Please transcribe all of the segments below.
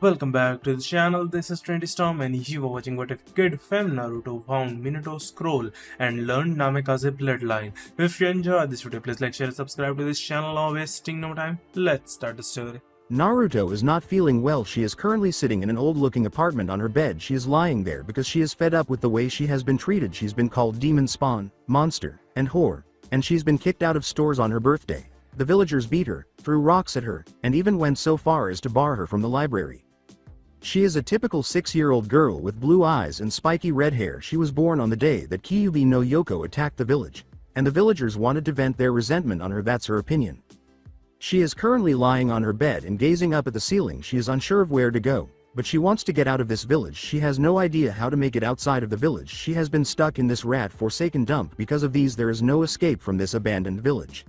Welcome back to the channel. This is Trendy Storm and you are watching what if kid Fem-Naruto found Minato's scroll and learned Namikaze Bloodline. If you enjoyed this video, please like, share, and subscribe to this channel. Now wasting no time, let's start the story. Naruto is not feeling well. She is currently sitting in an old-looking apartment on her bed. She is lying there because she is fed up with the way she has been treated. She's been called demon spawn, monster, and whore, and she's been kicked out of stores on her birthday. The villagers beat her, threw rocks at her, and even went so far as to bar her from the library. She is a typical 6-year-old girl with blue eyes and spiky red hair. She was born on the day that Kyuubi no Yoko attacked the village, and the villagers wanted to vent their resentment on her. That's her opinion. She is currently lying on her bed and gazing up at the ceiling. She is unsure of where to go, but she wants to get out of this village. She has no idea how to make it outside of the village. She has been stuck in this rat-forsaken dump. Because of these, there is no escape from this abandoned village.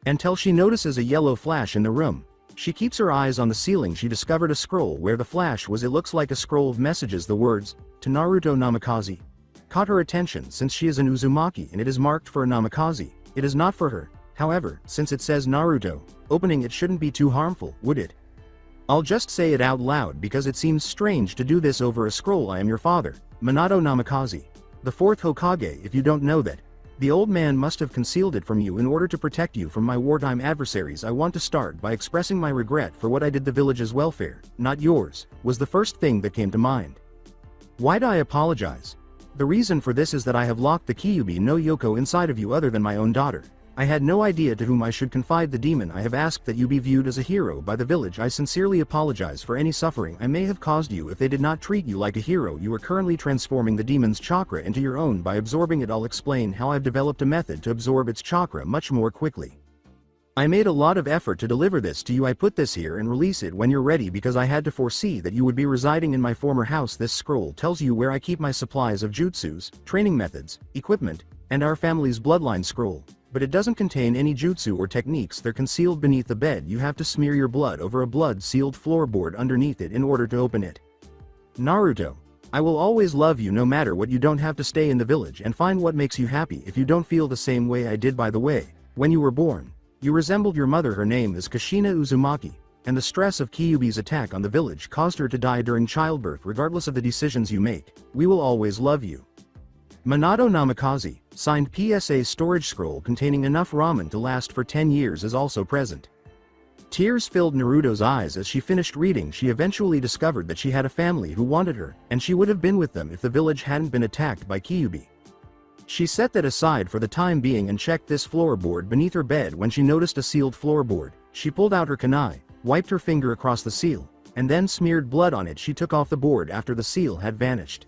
Until she notices a yellow flash in the room. She keeps her eyes on the ceiling. She discovered a scroll where the flash was. It looks like a scroll of messages. The words, "To Naruto Namakazi," caught her attention since she is an Uzumaki and it is marked for a Namakazi. It is not for her. However, since it says Naruto, opening it shouldn't be too harmful, would it? I'll just say it out loud because it seems strange to do this over a scroll. I am your father, Minato Namakazi, the 4th Hokage. If you don't know that, the old man must have concealed it from you in order to protect you from my wartime adversaries. I want to start by expressing my regret for what I did. The village's welfare, not yours, was the first thing that came to mind. Why'd I apologize? The reason for this is that I have locked the Kyuubi no Yoko inside of you. Other than my own daughter, I had no idea to whom I should confide the demon. I have asked that you be viewed as a hero by the village. I sincerely apologize for any suffering I may have caused you if they did not treat you like a hero. You are currently transforming the demon's chakra into your own by absorbing it. I'll explain how I've developed a method to absorb its chakra much more quickly. I made a lot of effort to deliver this to you. I put this here and release it when you're ready because I had to foresee that you would be residing in my former house. This scroll tells you where I keep my supplies of jutsus, training methods, equipment, and our family's bloodline scroll. But it doesn't contain any jutsu or techniques. They're concealed beneath the bed. You have to smear your blood over a blood-sealed floorboard underneath it in order to open it. Naruto, I will always love you no matter what. You don't have to stay in the village and find what makes you happy if you don't feel the same way I did. By the way, when you were born, you resembled your mother. Her name is Kushina Uzumaki, and the stress of Kyuubi's attack on the village caused her to die during childbirth. Regardless of the decisions you make, we will always love you. Minato Namakazi, signed. PSA storage scroll containing enough ramen to last for 10 years is also present. Tears filled Naruto's eyes as she finished reading. She eventually discovered that she had a family who wanted her, and she would have been with them if the village hadn't been attacked by Kyuubi. She set that aside for the time being and checked this floorboard beneath her bed. When she noticed a sealed floorboard, she pulled out her kunai, wiped her finger across the seal, and then smeared blood on it. She took off the board after the seal had vanished.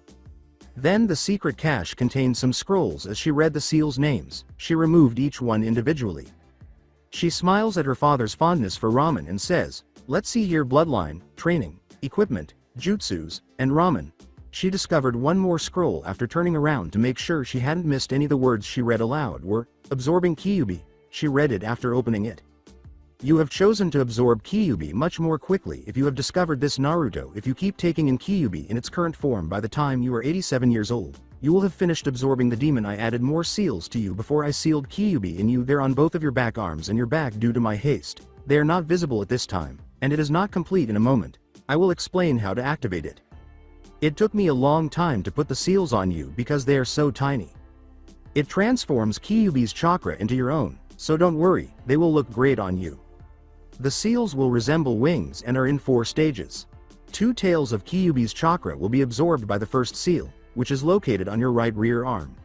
Then the secret cache contained some scrolls. As she read the seal's names, she removed each one individually. She smiles at her father's fondness for ramen and says, "Let's see here, bloodline, training, equipment, jutsus, and ramen." She discovered one more scroll after turning around to make sure she hadn't missed any. The words she read aloud were, "Absorbing Kyuubi." She read it after opening it. You have chosen to absorb Kyuubi much more quickly if you have discovered this, Naruto. If you keep taking in Kyuubi in its current form, by the time you are 87 years old, you will have finished absorbing the demon. I added more seals to you before I sealed Kyuubi in you. They're on both of your back arms and your back. Due to my haste, they are not visible at this time, and it is not complete. In a moment, I will explain how to activate it. It took me a long time to put the seals on you because they are so tiny. It transforms Kyuubi's chakra into your own, so don't worry, they will look great on you. The seals will resemble wings and are in 4 stages. 2 tails of Kyuubi's chakra will be absorbed by the first seal, which is located on your right rear arm.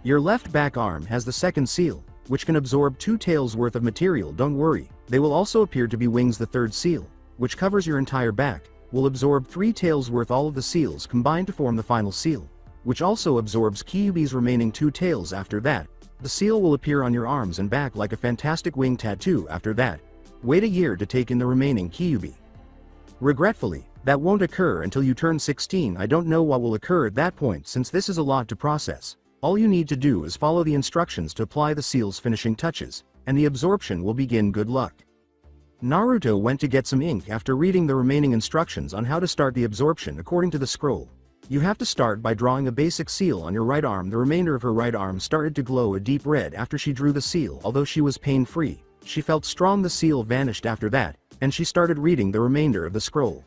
Your left back arm has the second seal, which can absorb 2 tails worth of material. Don't worry, they will also appear to be wings. The third seal, which covers your entire back, will absorb 3 tails worth. All of the seals combine to form the final seal, which also absorbs Kyuubi's remaining 2 tails. After that, the seal will appear on your arms and back like a fantastic wing tattoo. After that, wait a year to take in the remaining Kyuubi. Regretfully, that won't occur until you turn 16. I don't know what will occur at that point since this is a lot to process. All you need to do is follow the instructions to apply the seal's finishing touches, and the absorption will begin. Good luck. Naruto went to get some ink after reading the remaining instructions on how to start the absorption. According to the scroll, you have to start by drawing a basic seal on your right arm. The remainder of her right arm started to glow a deep red after she drew the seal. Although she was pain-free, she felt strong. The seal vanished after that, and she started reading the remainder of the scroll.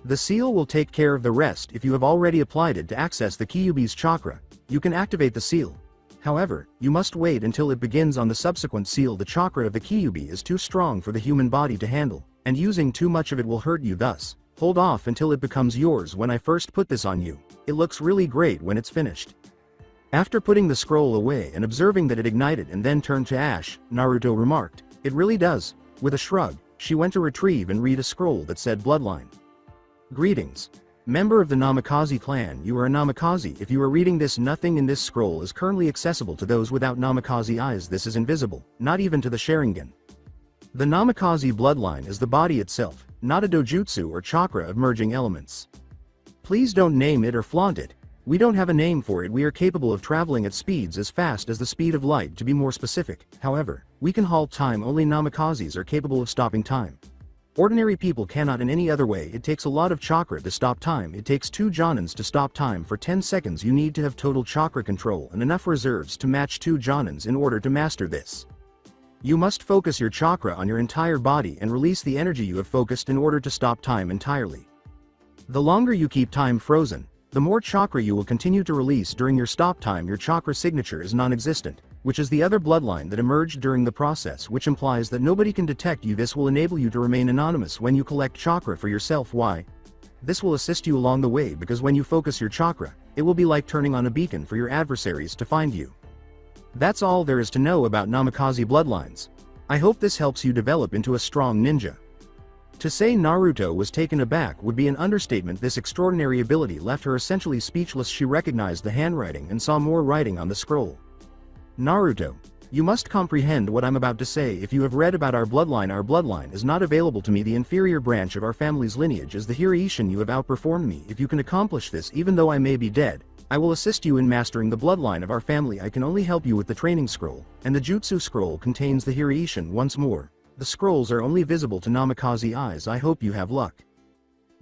The seal will take care of the rest. If you have already applied it to access the Kyuubi's chakra, you can activate the seal. However, you must wait until it begins on the subsequent seal. The chakra of the Kyuubi is too strong for the human body to handle, and using too much of it will hurt you. Thus, hold off until it becomes yours. When I first put this on you, it looks really great when it's finished. After putting the scroll away and observing that it ignited and then turned to ash, Naruto remarked, "It really does." With a shrug, she went to retrieve and read a scroll that said Bloodline. Greetings. Member of the Namakazi clan, you are a Namakazi. If you are reading this, nothing in this scroll is currently accessible to those without Namakazi eyes. This is invisible, not even to the Sharingan. The Namikaze bloodline is the body itself, not a dojutsu or chakra of merging elements. Please don't name it or flaunt it. We don't have a name for it. We are capable of traveling at speeds as fast as the speed of light. To be more specific, however, we can halt time. Only Namakazes are capable of stopping time. Ordinary people cannot in any other way. It takes a lot of chakra to stop time. It takes 2 Jonins to stop time for 10 seconds. You need to have total chakra control and enough reserves to match 2 Jonins in order to master this. You must focus your chakra on your entire body and release the energy you have focused in order to stop time entirely. The longer you keep time frozen, the more chakra you will continue to release during your stop time. Your chakra signature is non-existent, which is the other bloodline that emerged during the process, which implies that nobody can detect you. This will enable you to remain anonymous when you collect chakra for yourself. Why? This will assist you along the way, because when you focus your chakra, it will be like turning on a beacon for your adversaries to find you. That's all there is to know about Namikaze bloodlines. I hope this helps you develop into a strong ninja. To say Naruto was taken aback would be an understatement. This extraordinary ability left her essentially speechless. She recognized the handwriting and saw more writing on the scroll. Naruto, you must comprehend what I'm about to say. If you have read about our bloodline is not available to me. The inferior branch of our family's lineage is the Hiraishin. You have outperformed me. If you can accomplish this, even though I may be dead, I will assist you in mastering the bloodline of our family. I can only help you with the training scroll, and the jutsu scroll contains the Hiraishin. Once more, the scrolls are only visible to Namikaze eyes. I hope you have luck.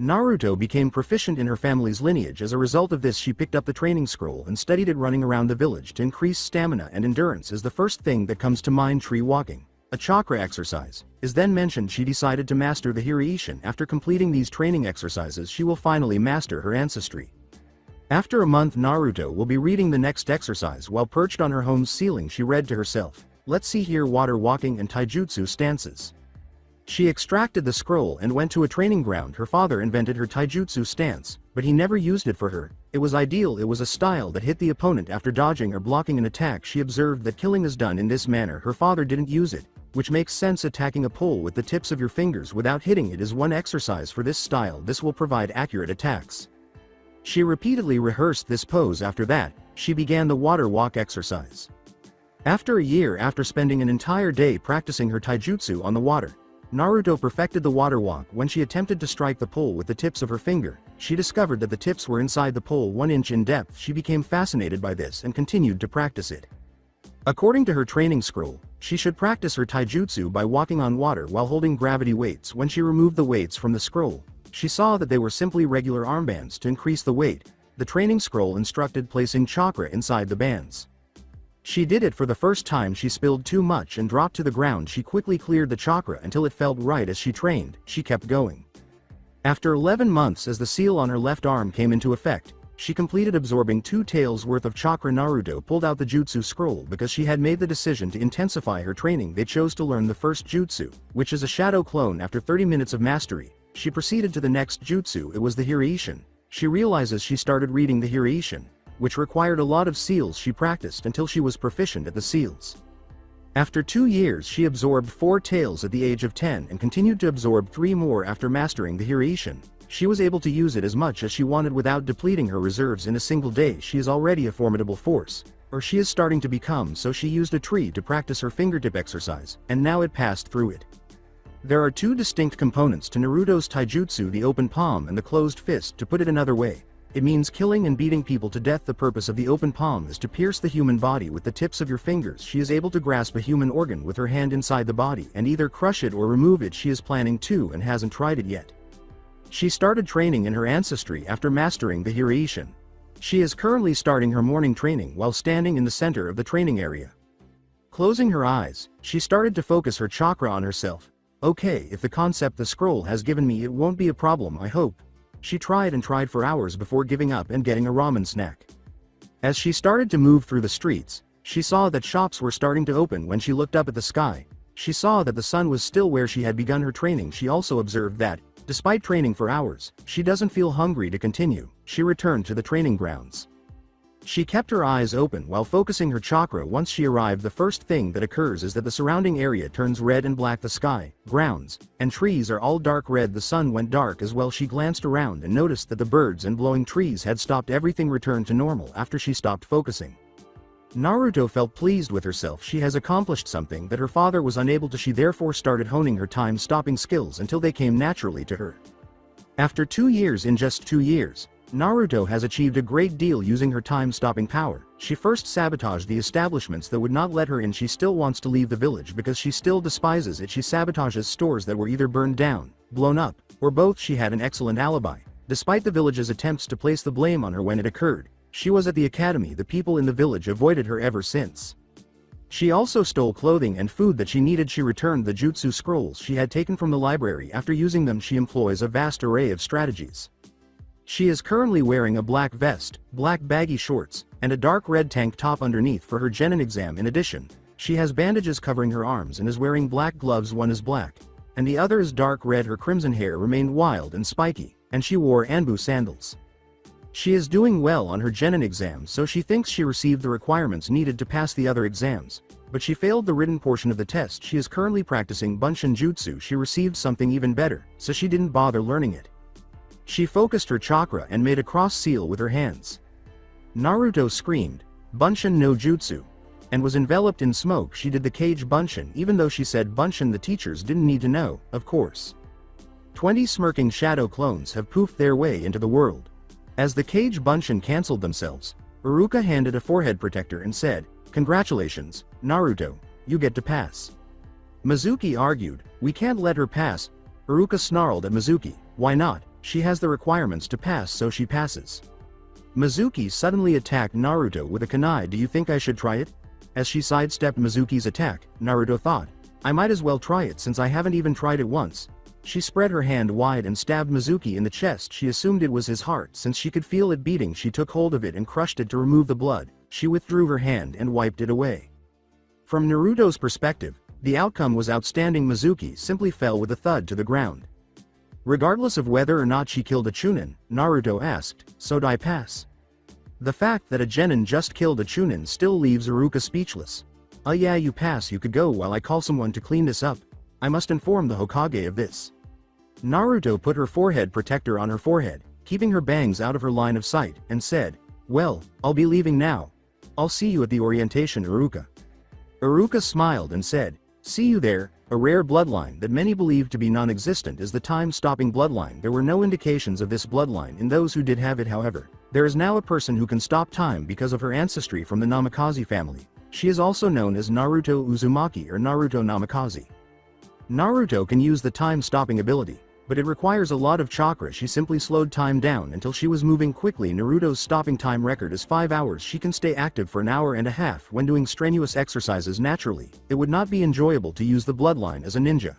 Naruto became proficient in her family's lineage. As a result of this, she picked up the training scroll and studied it running around the village. To increase stamina and endurance is the first thing that comes to mind. Tree walking, a chakra exercise, is then mentioned. She decided to master the Hiraishin. After completing these training exercises, she will finally master her ancestry. After a month, Naruto will be reading the next exercise while perched on her home's ceiling. She read to herself, "Let's see here, water walking and taijutsu stances." She extracted the scroll and went to a training ground. Her father invented her taijutsu stance, but he never used it for her. It was ideal. It was a style that hit the opponent after dodging or blocking an attack. She observed that killing is done in this manner. Her father didn't use it, which makes sense. Attacking a pole with the tips of your fingers without hitting it is one exercise for this style. This will provide accurate attacks. She repeatedly rehearsed this pose. After that, she began the water walk exercise. After a year, after spending an entire day practicing her taijutsu on the water, Naruto perfected the water walk. When she attempted to strike the pole with the tips of her finger, she discovered that the tips were inside the pole 1 inch in depth. She became fascinated by this and continued to practice it. According to her training scroll, she should practice her taijutsu by walking on water while holding gravity weights. When she removed the weights from the scroll, she saw that they were simply regular armbands. To increase the weight, the training scroll instructed placing chakra inside the bands. She did it for the first time. She spilled too much and dropped to the ground. She quickly cleared the chakra until it felt right. As she trained, she kept going. After 11 months, as the seal on her left arm came into effect, she completed absorbing 2 taels worth of chakra. Naruto pulled out the jutsu scroll because she had made the decision to intensify her training. They chose to learn the first jutsu, which is a shadow clone. After 30 minutes of mastery, she proceeded to the next jutsu. It was the Hiraishin. She realizes she started reading the Hiraishin, which required a lot of seals. She practiced until she was proficient at the seals. After 2 years, she absorbed 4 taels at the age of 10 and continued to absorb 3 more after mastering the Hiraishin. She was able to use it as much as she wanted without depleting her reserves in a single day. She is already a formidable force, or she is starting to become so. She used a tree to practice her fingertip exercise, and now it passed through it. There are 2 distinct components to Naruto's taijutsu: the open palm and the closed fist. To put it another way, it means killing and beating people to death. The purpose of the open palm is to pierce the human body with the tips of your fingers. She is able to grasp a human organ with her hand inside the body and either crush it or remove it. She is planning to and hasn't tried it yet. She started training in her ancestry after mastering the Hiraishin. She is currently starting her morning training while standing in the center of the training area. Closing her eyes, she started to focus her chakra on herself. Okay, if the concept the scroll has given me, it won't be a problem, I hope. She tried and tried for hours before giving up and getting a ramen snack. As she started to move through the streets, she saw that shops were starting to open. When she looked up at the sky, she saw that the sun was still where she had begun her training. She also observed that, despite training for hours, she doesn't feel hungry to continue. She returned to the training grounds. She kept her eyes open while focusing her chakra. Once she arrived, the first thing that occurs is that the surrounding area turns red and black. The sky, grounds, and trees are all dark red. The sun went dark as well. She glanced around and noticed that the birds and blowing trees had stopped. Everything returned to normal after she stopped focusing. Naruto felt pleased with herself. She has accomplished something that her father was unable to. She therefore started honing her time-stopping skills until they came naturally to her. After 2 years, in just 2 years, Naruto has achieved a great deal using her time-stopping power. She first sabotaged the establishments that would not let her in. She still wants to leave the village because she still despises it. She sabotages stores that were either burned down, blown up, or both. She had an excellent alibi. Despite the village's attempts to place the blame on her when it occurred, she was at the academy. The people in the village avoided her ever since. She also stole clothing and food that she needed. She returned the jutsu scrolls she had taken from the library. After using them, she employs a vast array of strategies. She is currently wearing a black vest, black baggy shorts, and a dark red tank top underneath for her Genin exam. In addition, she has bandages covering her arms and is wearing black gloves. One is black, and the other is dark red. Her crimson hair remained wild and spiky, and she wore Anbu sandals. She is doing well on her Genin exam, so she thinks she received the requirements needed to pass the other exams, but she failed the written portion of the test. She is currently practicing Bunshin Jutsu. She received something even better, so she didn't bother learning it. She focused her chakra and made a cross seal with her hands. Naruto screamed, "Bunshin no Jutsu," and was enveloped in smoke. She did the Kage Bunshin. Even though she said Bunshin, the teachers didn't need to know, of course. 20 smirking shadow clones have poofed their way into the world. As the Kage Bunshin cancelled themselves, Iruka handed a forehead protector and said, "Congratulations, Naruto, you get to pass." Mizuki argued, "We can't let her pass." Iruka snarled at Mizuki, "Why not? She has the requirements to pass, so she passes." Mizuki suddenly attacked Naruto with a kunai. "Do you think I should try it?" As she sidestepped Mizuki's attack, Naruto thought, "I might as well try it since I haven't even tried it once." She spread her hand wide and stabbed Mizuki in the chest. She assumed it was his heart since she could feel it beating. She took hold of it and crushed it to remove the blood. She withdrew her hand and wiped it away. From Naruto's perspective, the outcome was outstanding. Mizuki simply fell with a thud to the ground. Regardless of whether or not she killed a Chunin, Naruto asked, "So I pass?" The fact that a Genin just killed a Chunin still leaves Iruka speechless. Yeah, you pass. You could go while I call someone to clean this up. I must inform the Hokage of this." Naruto put her forehead protector on her forehead, keeping her bangs out of her line of sight, and said, "Well, I'll be leaving now. I'll see you at the orientation, Iruka." Iruka smiled and said, "See you there." A rare bloodline that many believe to be non-existent is the time-stopping bloodline. There were no indications of this bloodline in those who did have it. However, there is now a person who can stop time because of her ancestry from the Namakazi family. She is also known as Naruto Uzumaki or Naruto Namakazi. Naruto can use the time-stopping ability, but it requires a lot of chakra. She simply slowed time down until she was moving quickly. Naruto's stopping time record is 5 hours. She can stay active for an hour and a half when doing strenuous exercises. Naturally, it would not be enjoyable to use the bloodline as a ninja.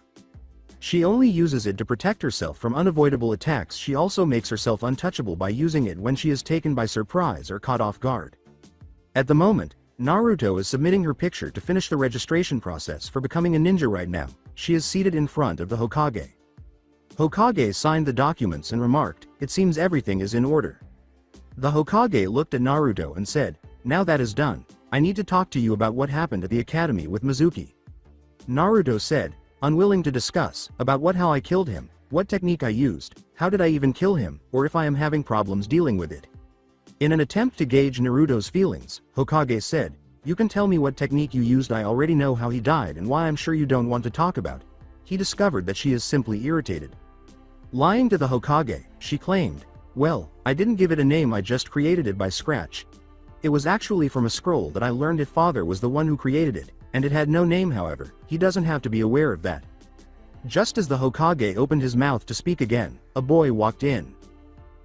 She only uses it to protect herself from unavoidable attacks. She also makes herself untouchable by using it when she is taken by surprise or caught off guard. At the moment, Naruto is submitting her picture to finish the registration process for becoming a ninja. Right now, she is seated in front of the Hokage. Hokage signed the documents and remarked, "It seems everything is in order." The Hokage looked at Naruto and said, "Now that is done, I need to talk to you about what happened at the academy with Mizuki." Naruto said, unwilling to discuss about how I killed him, what technique I used, how did I even kill him, or if I am having problems dealing with it. In an attempt to gauge Naruto's feelings, Hokage said, "You can tell me what technique you used. I already know how he died and why. I'm sure you don't want to talk about it." He discovered that she is simply irritated. Lying to the Hokage, she claimed, "Well, I didn't give it a name, I just created it by scratch. It was actually from a scroll that I learned. It father was the one who created it, and it had no name. However, he doesn't have to be aware of that." Just as the Hokage opened his mouth to speak again, a boy walked in.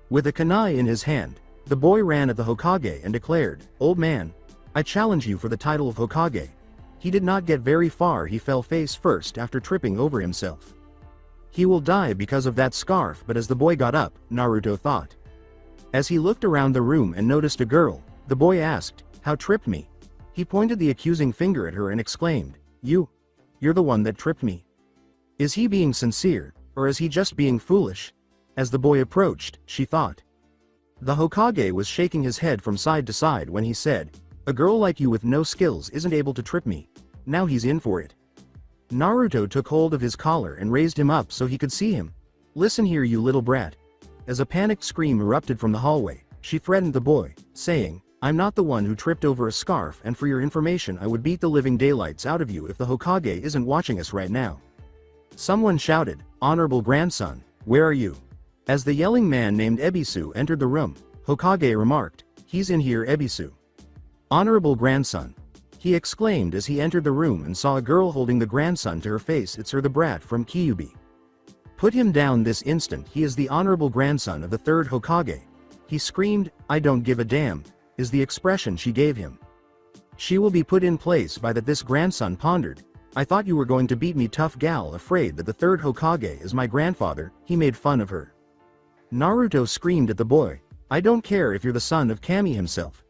With a kunai in his hand, the boy ran at the Hokage and declared, "Old man, I challenge you for the title of Hokage." He did not get very far. He fell face first after tripping over himself. He will die because of that scarf, but as the boy got up, Naruto thought. As he looked around the room and noticed a girl, the boy asked, "How tripped me?" He pointed the accusing finger at her and exclaimed, You're the one that tripped me." Is he being sincere, or is he just being foolish? As the boy approached, she thought. The Hokage was shaking his head from side to side when he said, "A girl like you with no skills isn't able to trip me. Now he's in for it." Naruto took hold of his collar and raised him up so he could see him. "Listen here, you little brat." As a panicked scream erupted from the hallway, she threatened the boy, saying, "I'm not the one who tripped over a scarf, and for your information I would beat the living daylights out of you if the Hokage isn't watching us right now." Someone shouted, "Honorable grandson, where are you?" As the yelling man named Ebisu entered the room, Hokage remarked, "He's in here, Ebisu." "Honorable grandson," he exclaimed as he entered the room and saw a girl holding the grandson to her face. "It's her, the brat from Kyuubi. Put him down this instant. He is the honorable grandson of the third Hokage." He screamed, "I don't give a damn," is the expression she gave him. "She will be put in place by that." This grandson pondered, "I thought you were going to beat me, tough gal, afraid that the third Hokage is my grandfather." He made fun of her. Naruto screamed at the boy, "I don't care if you're the son of Kami himself."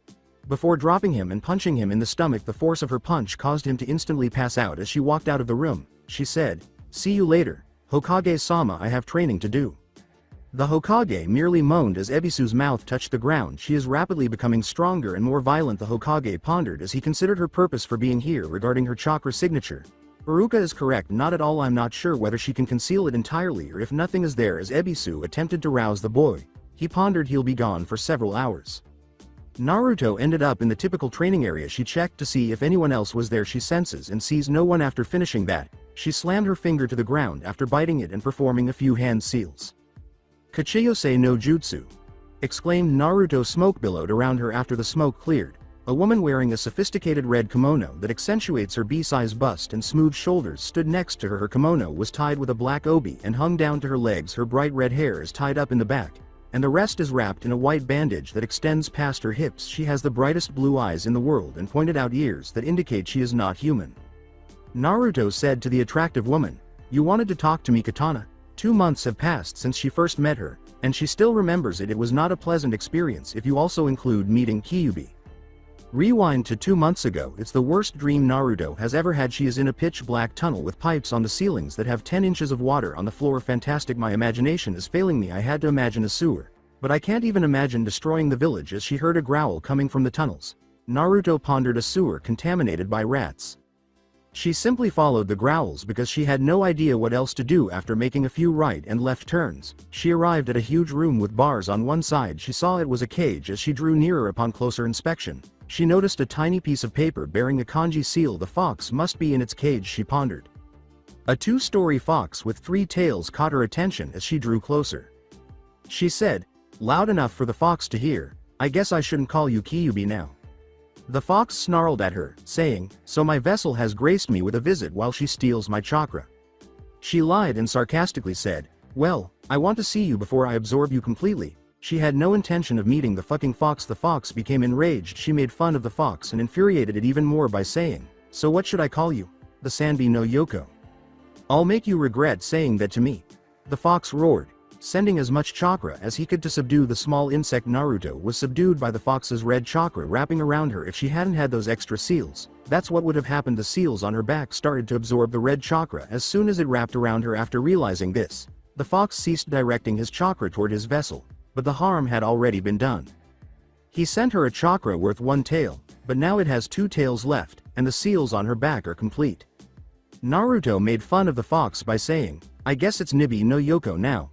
Before dropping him and punching him in the stomach, the force of her punch caused him to instantly pass out. As she walked out of the room, she said, "See you later, Hokage-sama, I have training to do." The Hokage merely moaned as Ebisu's mouth touched the ground. "She is rapidly becoming stronger and more violent," the Hokage pondered as he considered her purpose for being here regarding her chakra signature. "Iruka is correct, not at all. I'm not sure whether she can conceal it entirely or if nothing is there." As Ebisu attempted to rouse the boy, he pondered, "He'll be gone for several hours." Naruto ended up in the typical training area. She checked to see if anyone else was there. She senses and sees no one. After finishing that, she slammed her finger to the ground after biting it and performing a few hand seals. "Kachiyose no jutsu!" exclaimed Naruto. Smoke billowed around her after the smoke cleared. A woman wearing a sophisticated red kimono that accentuates her B-size bust and smooth shoulders stood next to her. Her kimono was tied with a black obi and hung down to her legs. Her bright red hair is tied up in the back, and the rest is wrapped in a white bandage that extends past her hips. She has the brightest blue eyes in the world and pointed out ears that indicate she is not human. Naruto said to the attractive woman, "You wanted to talk to me, Katana?" 2 months have passed since she first met her, and she still remembers it. It was not a pleasant experience if you also include meeting Kyuubi. Rewind to 2 months ago. It's the worst dream Naruto has ever had. She is in a pitch black tunnel with pipes on the ceilings that have 10 inches of water on the floor. Fantastic. My imagination is failing me. I had to imagine a sewer, but I can't even imagine destroying the village. As she heard a growl coming from the tunnels, Naruto pondered, a sewer contaminated by rats. She simply followed the growls because she had no idea what else to do. After making a few right and left turns, she arrived at a huge room with bars on one side. She saw it was a cage. As she drew nearer, upon closer inspection, she noticed a tiny piece of paper bearing a kanji seal. The fox must be in its cage, she pondered. A 2-story fox with 3 tails caught her attention as she drew closer. She said, loud enough for the fox to hear, "I guess I shouldn't call you Kyuubi now." The fox snarled at her, saying, "So my vessel has graced me with a visit while she steals my chakra." She lied and sarcastically said, "Well, I want to see you before I absorb you completely." She had no intention of meeting the fucking fox. The fox became enraged. She made fun of the fox and infuriated it even more by saying, "So what should I call you?" "The Sanbi no Yoko. I'll make you regret saying that to me." The fox roared, sending as much chakra as he could to subdue the small insect. Naruto was subdued by the fox's red chakra wrapping around her. If she hadn't had those extra seals, that's what would have happened. The seals on her back started to absorb the red chakra as soon as it wrapped around her. After realizing this, the fox ceased directing his chakra toward his vessel, but the harm had already been done. He sent her a chakra worth 1 tail, but now it has 2 tails left, and the seals on her back are complete. Naruto made fun of the fox by saying, "I guess it's Nibi no Yoko now."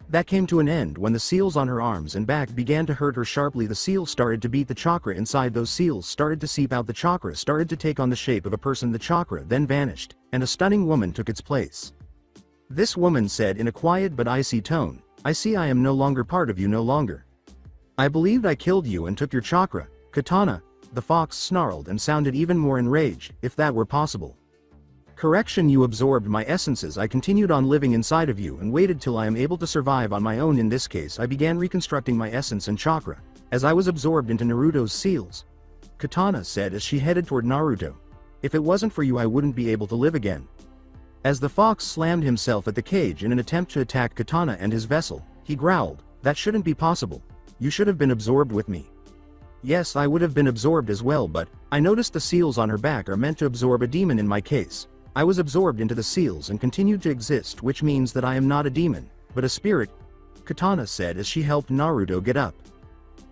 That came to an end when the seals on her arms and back began to hurt her sharply. The seals started to beat the chakra inside. Those seals started to seep out. The chakra started to take on the shape of a person. The chakra then vanished, and a stunning woman took its place. This woman said in a quiet but icy tone, "I see I am no longer part of you, no longer. I believed I killed you and took your chakra, Katana." The fox snarled and sounded even more enraged, "If that were possible. Correction, you absorbed my essences. I continued on living inside of you and waited till I am able to survive on my own. In this case, I began reconstructing my essence and chakra, as I was absorbed into Naruto's seals," Katana said as she headed toward Naruto. "If it wasn't for you, I wouldn't be able to live again." As the fox slammed himself at the cage in an attempt to attack Katana and his vessel, he growled, "That shouldn't be possible. You should have been absorbed with me." "Yes, I would have been absorbed as well, but I noticed the seals on her back are meant to absorb a demon in my case. I was absorbed into the seals and continued to exist, which means that I am not a demon, but a spirit," Katana said as she helped Naruto get up.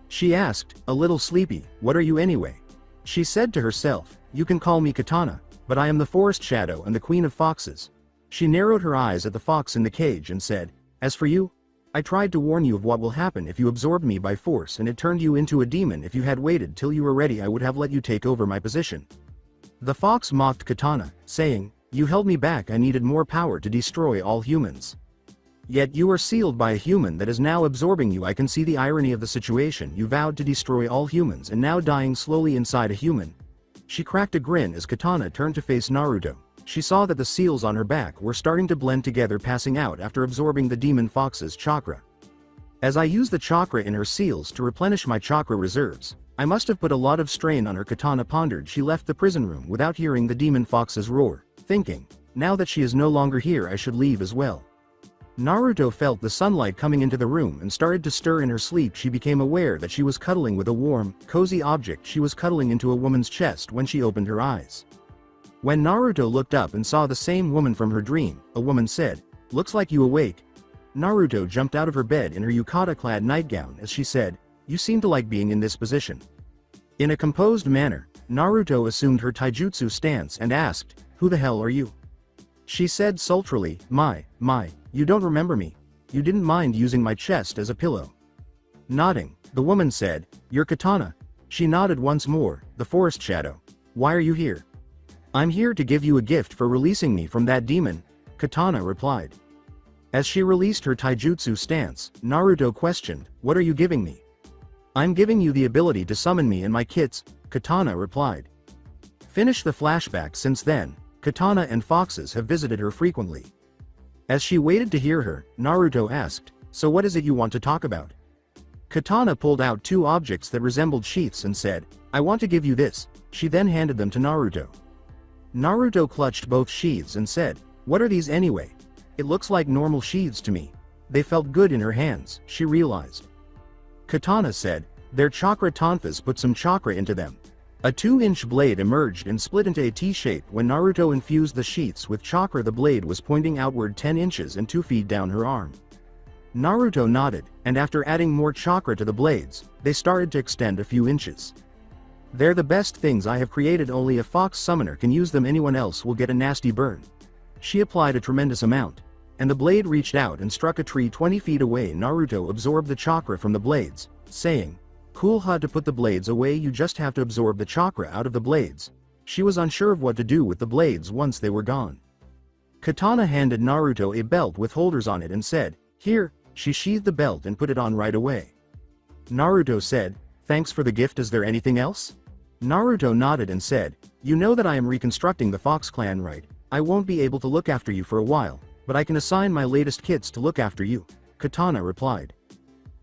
She asked, a little sleepy, "What are you anyway?" She said to herself, "You can call me Katana, but I am the forest shadow and the queen of foxes." She narrowed her eyes at the fox in the cage and said, "As for you, I tried to warn you of what will happen if you absorbed me by force and it turned you into a demon. If you had waited till you were ready, I would have let you take over my position." The fox mocked Katana, saying, "You held me back. I needed more power to destroy all humans. Yet you are sealed by a human that is now absorbing you. I can see the irony of the situation. You vowed to destroy all humans and now dying slowly inside a human." She cracked a grin as Katana turned to face Naruto. She saw that the seals on her back were starting to blend together, passing out after absorbing the demon fox's chakra. "As I use the chakra in her seals to replenish my chakra reserves, I must have put a lot of strain on her," Katana pondered. She left the prison room without hearing the demon fox's roar, thinking, "Now that she is no longer here, I should leave as well." Naruto felt the sunlight coming into the room and started to stir in her sleep. She became aware that she was cuddling with a warm, cozy object. She was cuddling into a woman's chest when she opened her eyes. When Naruto looked up and saw the same woman from her dream, a woman said, "Looks like you awake." Naruto jumped out of her bed in her yukata-clad nightgown as she said, "You seem to like being in this position." In a composed manner, Naruto assumed her taijutsu stance and asked, "Who the hell are you?" She said sultrily, My, you don't remember me. You didn't mind using my chest as a pillow." Nodding, the woman said, "You're Katana." She nodded once more, "The forest shadow. Why are you here?" "I'm here to give you a gift for releasing me from that demon," Katana replied. As she released her taijutsu stance, Naruto questioned, "What are you giving me?" "I'm giving you the ability to summon me and my kits," Katana replied. Finish the flashback. Since then, Katana and foxes have visited her frequently. As she waited to hear her, Naruto asked, "So what is it you want to talk about?" Katana pulled out two objects that resembled sheaths and said, "I want to give you this." She then handed them to Naruto. Naruto clutched both sheaths and said, "What are these anyway? It looks like normal sheaths to me." They felt good in her hands, she realized. Katana said, "They're chakra tonfas. Put some chakra into them." A 2-inch blade emerged and split into a T-shape. When Naruto infused the sheaths with chakra, the blade was pointing outward 10 inches and 2 feet down her arm. Naruto nodded, and after adding more chakra to the blades, they started to extend a few inches. "They're the best things I have created. Only a fox summoner can use them. Anyone else will get a nasty burn." She applied a tremendous amount, and the blade reached out and struck a tree 20 feet away. Naruto absorbed the chakra from the blades, saying, "Cool. How to put the blades away? You just have to absorb the chakra out of the blades." She was unsure of what to do with the blades once they were gone. Katana handed Naruto a belt with holders on it and said, "Here." She sheathed the belt and put it on right away. Naruto said, "Thanks for the gift. Is there anything else?" Naruto nodded and said, "You know that I am reconstructing the Fox clan, right? I won't be able to look after you for a while, but I can assign my latest kids to look after you," Katana replied.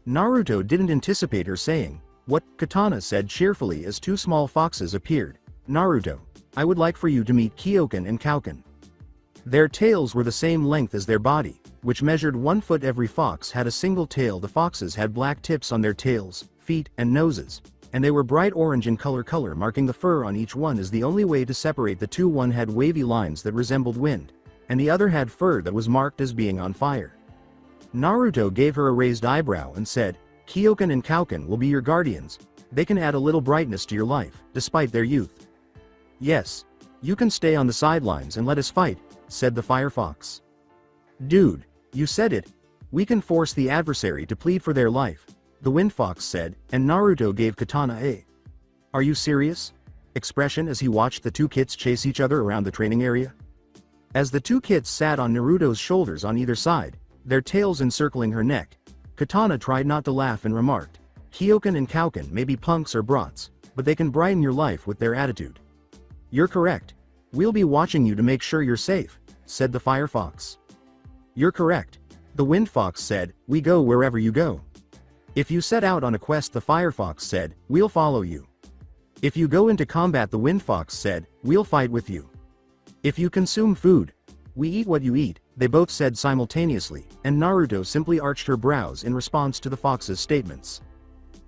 Naruto didn't anticipate her saying, "What?" Katana said cheerfully as two small foxes appeared. "Naruto, I would like for you to meet Kyoken and Kauken." Their tails were the same length as their body, which measured 1 foot. Every fox had a single tail. The foxes had black tips on their tails, feet, and noses, and they were bright orange in color marking the fur on each one is the only way to separate the two. One had wavy lines that resembled wind, and the other had fur that was marked as being on fire. Naruto gave her a raised eyebrow and said, "Kyoken and Kauken will be your guardians. They can add a little brightness to your life, despite their youth." "Yes. You can stay on the sidelines and let us fight," said the Firefox. "Dude, you said it. We can force the adversary to plead for their life," the Wind Fox said, and Naruto gave Katana a "Are you serious?" expression as he watched the two kits chase each other around the training area. As the two kits sat on Naruto's shoulders on either side, their tails encircling her neck, Katana tried not to laugh and remarked, "Kyoken and Kauken may be punks or brats, but they can brighten your life with their attitude." "You're correct. We'll be watching you to make sure you're safe," said the Firefox. "You're correct," the Wind Fox said, "we go wherever you go. If you set out on a quest," the Firefox said, "we'll follow you. If you go into combat," the Wind Fox said, "we'll fight with you. If you consume food," "We eat what you eat," they both said simultaneously, and Naruto simply arched her brows in response to the fox's statements.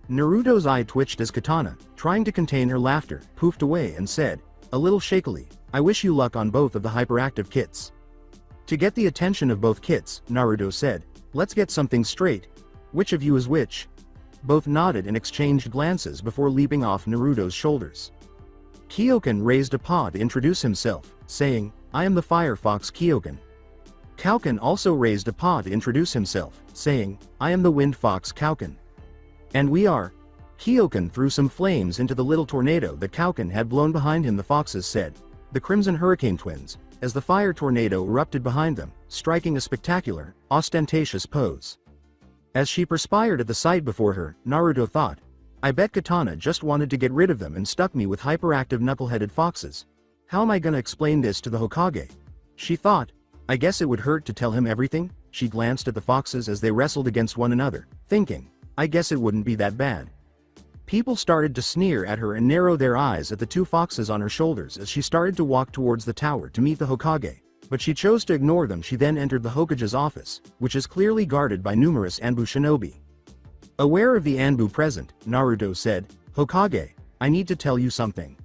Naruto's eye twitched as Katana, trying to contain her laughter, poofed away and said, a little shakily, "I wish you luck on both of the hyperactive kits." To get the attention of both kits, Naruto said, "Let's get something straight. Which of you is which?" Both nodded and exchanged glances before leaping off Naruto's shoulders. Kyoken raised a paw to introduce himself, saying, "I am the Fire Fox Kyoken." Kauken also raised a paw to introduce himself, saying, "I am the Wind Fox Kauken." "And we are." Kyoken threw some flames into the little tornado that Kauken had blown behind him. The foxes said, "The Crimson Hurricane Twins," as the fire tornado erupted behind them, striking a spectacular, ostentatious pose. As she perspired at the sight before her, Naruto thought, "I bet Katana just wanted to get rid of them and stuck me with hyperactive knuckle-headed foxes. How am I gonna explain this to the Hokage?" She thought, "I guess it would hurt to tell him everything." She glanced at the foxes as they wrestled against one another, thinking, "I guess it wouldn't be that bad." People started to sneer at her and narrow their eyes at the two foxes on her shoulders as she started to walk towards the tower to meet the Hokage, but she chose to ignore them. She then entered the Hokage's office, which is clearly guarded by numerous Anbu shinobi. Aware of the Anbu present, Naruto said, "Hokage, I need to tell you something."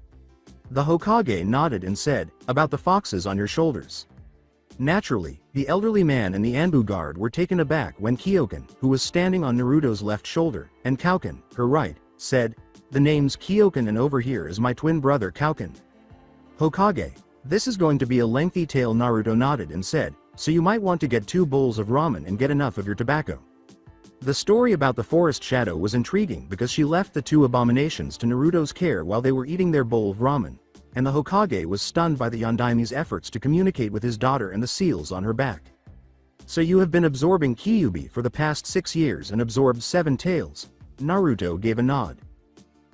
The Hokage nodded and said, "About the foxes on your shoulders." Naturally, the elderly man and the Anbu guard were taken aback when Kyoken, who was standing on Naruto's left shoulder, and Kauken, her right, said, "The name's Kyoken and over here is my twin brother Kauken." "Hokage, this is going to be a lengthy tale." Naruto nodded and said, "So you might want to get 2 bowls of ramen and get enough of your tobacco." The story about the forest shadow was intriguing because she left the 2 abominations to Naruto's care while they were eating their bowl of ramen, and the Hokage was stunned by the Yondaimi's efforts to communicate with his daughter and the seals on her back. "So you have been absorbing Kyuubi for the past 6 years and absorbed 7 tails?" Naruto gave a nod.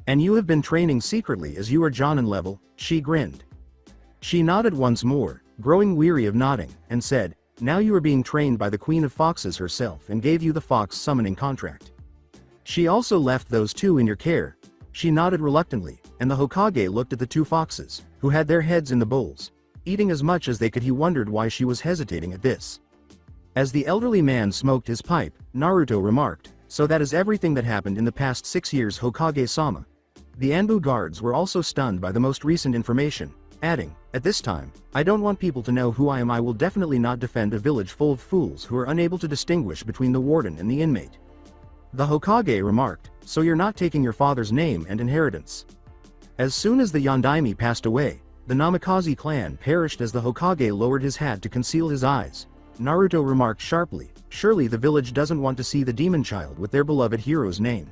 "And you have been training secretly as you are Jonin level?" She grinned. She nodded once more, growing weary of nodding, and said, "Now you are being trained by the Queen of Foxes herself and gave you the fox summoning contract. She also left those 2 in your care." She nodded reluctantly, and the Hokage looked at the 2 foxes, who had their heads in the bowls, eating as much as they could. He wondered why she was hesitating at this. As the elderly man smoked his pipe, Naruto remarked, "So that is everything that happened in the past 6 years, Hokage-sama." The Anbu guards were also stunned by the most recent information, adding, "At this time, I don't want people to know who I am. I will definitely not defend a village full of fools who are unable to distinguish between the warden and the inmate." The Hokage remarked, "So you're not taking your father's name and inheritance?" As soon as the Yondaime passed away, the Namikaze clan perished. As the Hokage lowered his hat to conceal his eyes, Naruto remarked sharply, "Surely the village doesn't want to see the demon child with their beloved hero's name."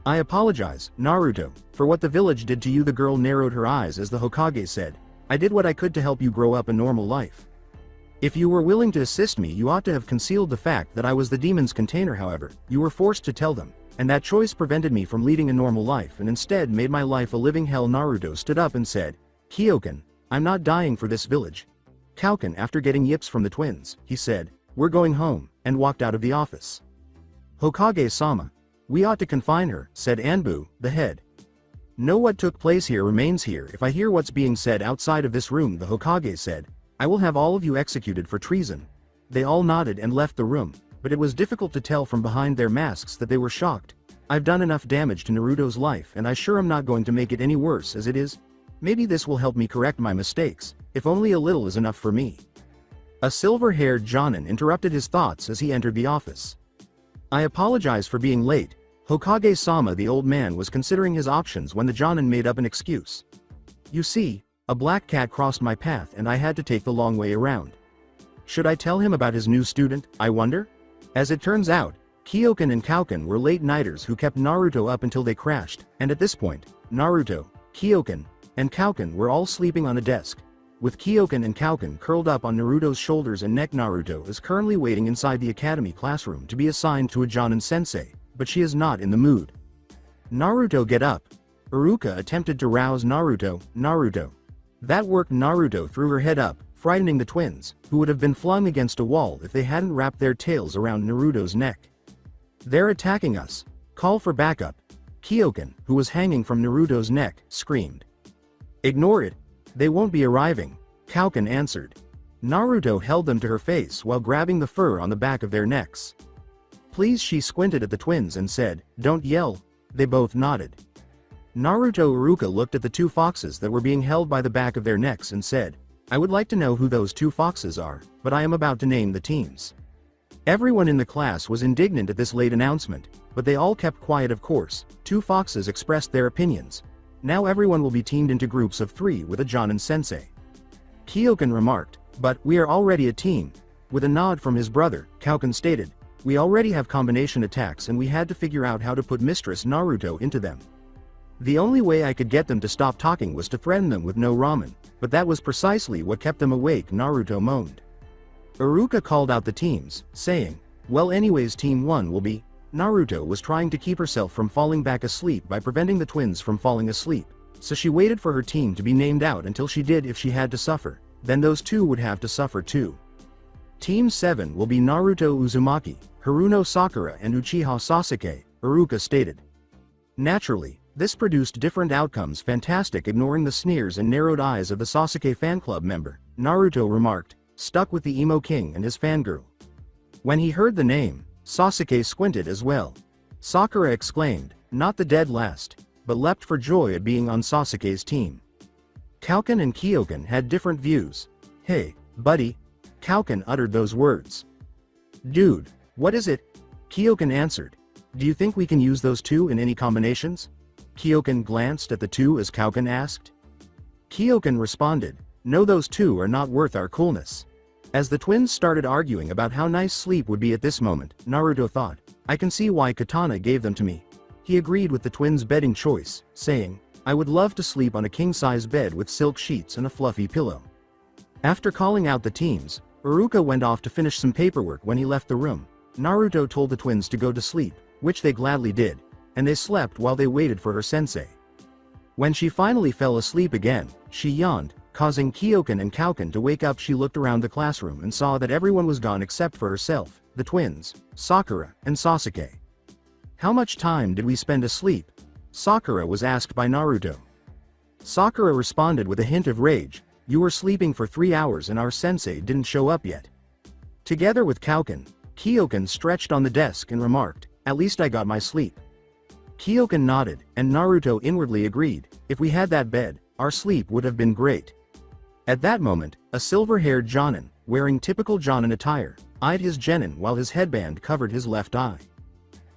"I apologize, Naruto, for what the village did to you." The girl narrowed her eyes as the Hokage said, "I did what I could to help you grow up a normal life. If you were willing to assist me, you ought to have concealed the fact that I was the demon's container. However, you were forced to tell them, and that choice prevented me from leading a normal life and instead made my life a living hell." Naruto stood up and said, "Kyoken, I'm not dying for this village." Kauken, after getting yips from the twins, he said, "We're going home," and walked out of the office. "Hokage-sama, we ought to confine her," said Anbu, the head. "Know what took place here remains here. If I hear what's being said outside of this room," the Hokage said, "I will have all of you executed for treason." They all nodded and left the room, but it was difficult to tell from behind their masks that they were shocked. "I've done enough damage to Naruto's life and I sure am not going to make it any worse as it is. Maybe this will help me correct my mistakes, if only a little is enough for me." A silver-haired Jonin interrupted his thoughts as he entered the office. "I apologize for being late, Hokage-sama." The old man was considering his options when the Jonin made up an excuse. "You see, a black cat crossed my path and I had to take the long way around. Should I tell him about his new student, I wonder?" As it turns out, Kyoken and Kauken were late-nighters who kept Naruto up until they crashed, and at this point, Naruto, Kyoken, and Kauken were all sleeping on a desk. With Kyoken and Kauken curled up on Naruto's shoulders and neck. Naruto is currently waiting inside the academy classroom to be assigned to a Jonin sensei, but she is not in the mood. "Naruto, get up." Iruka attempted to rouse Naruto. "Naruto." That worked. Naruto threw her head up, frightening the twins, who would have been flung against a wall if they hadn't wrapped their tails around Naruto's neck. "They're attacking us. Call for backup." Kyoken, who was hanging from Naruto's neck, screamed. "Ignore it. They won't be arriving," Kauken answered. Naruto held them to her face while grabbing the fur on the back of their necks. Please, she squinted at the twins and said, don't yell. They both nodded. Naruto Iruka looked at the two foxes that were being held by the back of their necks and said, I would like to know who those two foxes are, but I am about to name the teams. Everyone in the class was indignant at this late announcement, but they all kept quiet. Of course, two foxes expressed their opinions. Now everyone will be teamed into groups of 3 with a Jonin sensei. Kyokan remarked, but we are already a team. With a nod from his brother, Kyokan stated, we already have combination attacks and we had to figure out how to put Mistress Naruto into them. The only way I could get them to stop talking was to threaten them with no ramen, but that was precisely what kept them awake, Naruto moaned. Iruka called out the teams, saying, well anyways team 1 will be. Naruto was trying to keep herself from falling back asleep by preventing the twins from falling asleep, so she waited for her team to be named out until she did. If she had to suffer, then those two would have to suffer too. Team 7 will be Naruto Uzumaki, Haruno Sakura and Uchiha Sasuke, Iruka stated. Naturally, this produced different outcomes. Fantastic. Ignoring the sneers and narrowed eyes of the Sasuke fan club member, Naruto remarked, stuck with the emo king and his fangirl. When he heard the name, Sasuke squinted as well. Sakura exclaimed, not the dead last, but leapt for joy at being on Sasuke's team. Kyokan and Kyokan had different views. Hey, buddy. Kyokan uttered those words. Dude, what is it? Kyokan answered. Do you think we can use those two in any combinations? Kyokan glanced at the two as Kyokan asked. Kyokan responded, no, those two are not worth our coolness. As the twins started arguing about how nice sleep would be at this moment, Naruto thought, I can see why Katana gave them to me. He agreed with the twins' bedding choice, saying, I would love to sleep on a king-size bed with silk sheets and a fluffy pillow. After calling out the teams, Iruka went off to finish some paperwork. When he left the room, Naruto told the twins to go to sleep, which they gladly did, and they slept while they waited for her sensei. When she finally fell asleep again, she yawned, causing Kyokan and Kyokan to wake up. She looked around the classroom and saw that everyone was gone except for herself, the twins, Sakura, and Sasuke. How much time did we spend asleep? Sakura was asked by Naruto. Sakura responded with a hint of rage, you were sleeping for 3 hours and our sensei didn't show up yet. Together with Kyokan, Kyokan stretched on the desk and remarked, at least I got my sleep. Kyokan nodded, and Naruto inwardly agreed, if we had that bed, our sleep would have been great. At that moment, a silver-haired Jonin, wearing typical Jonin attire, eyed his Genin while his headband covered his left eye.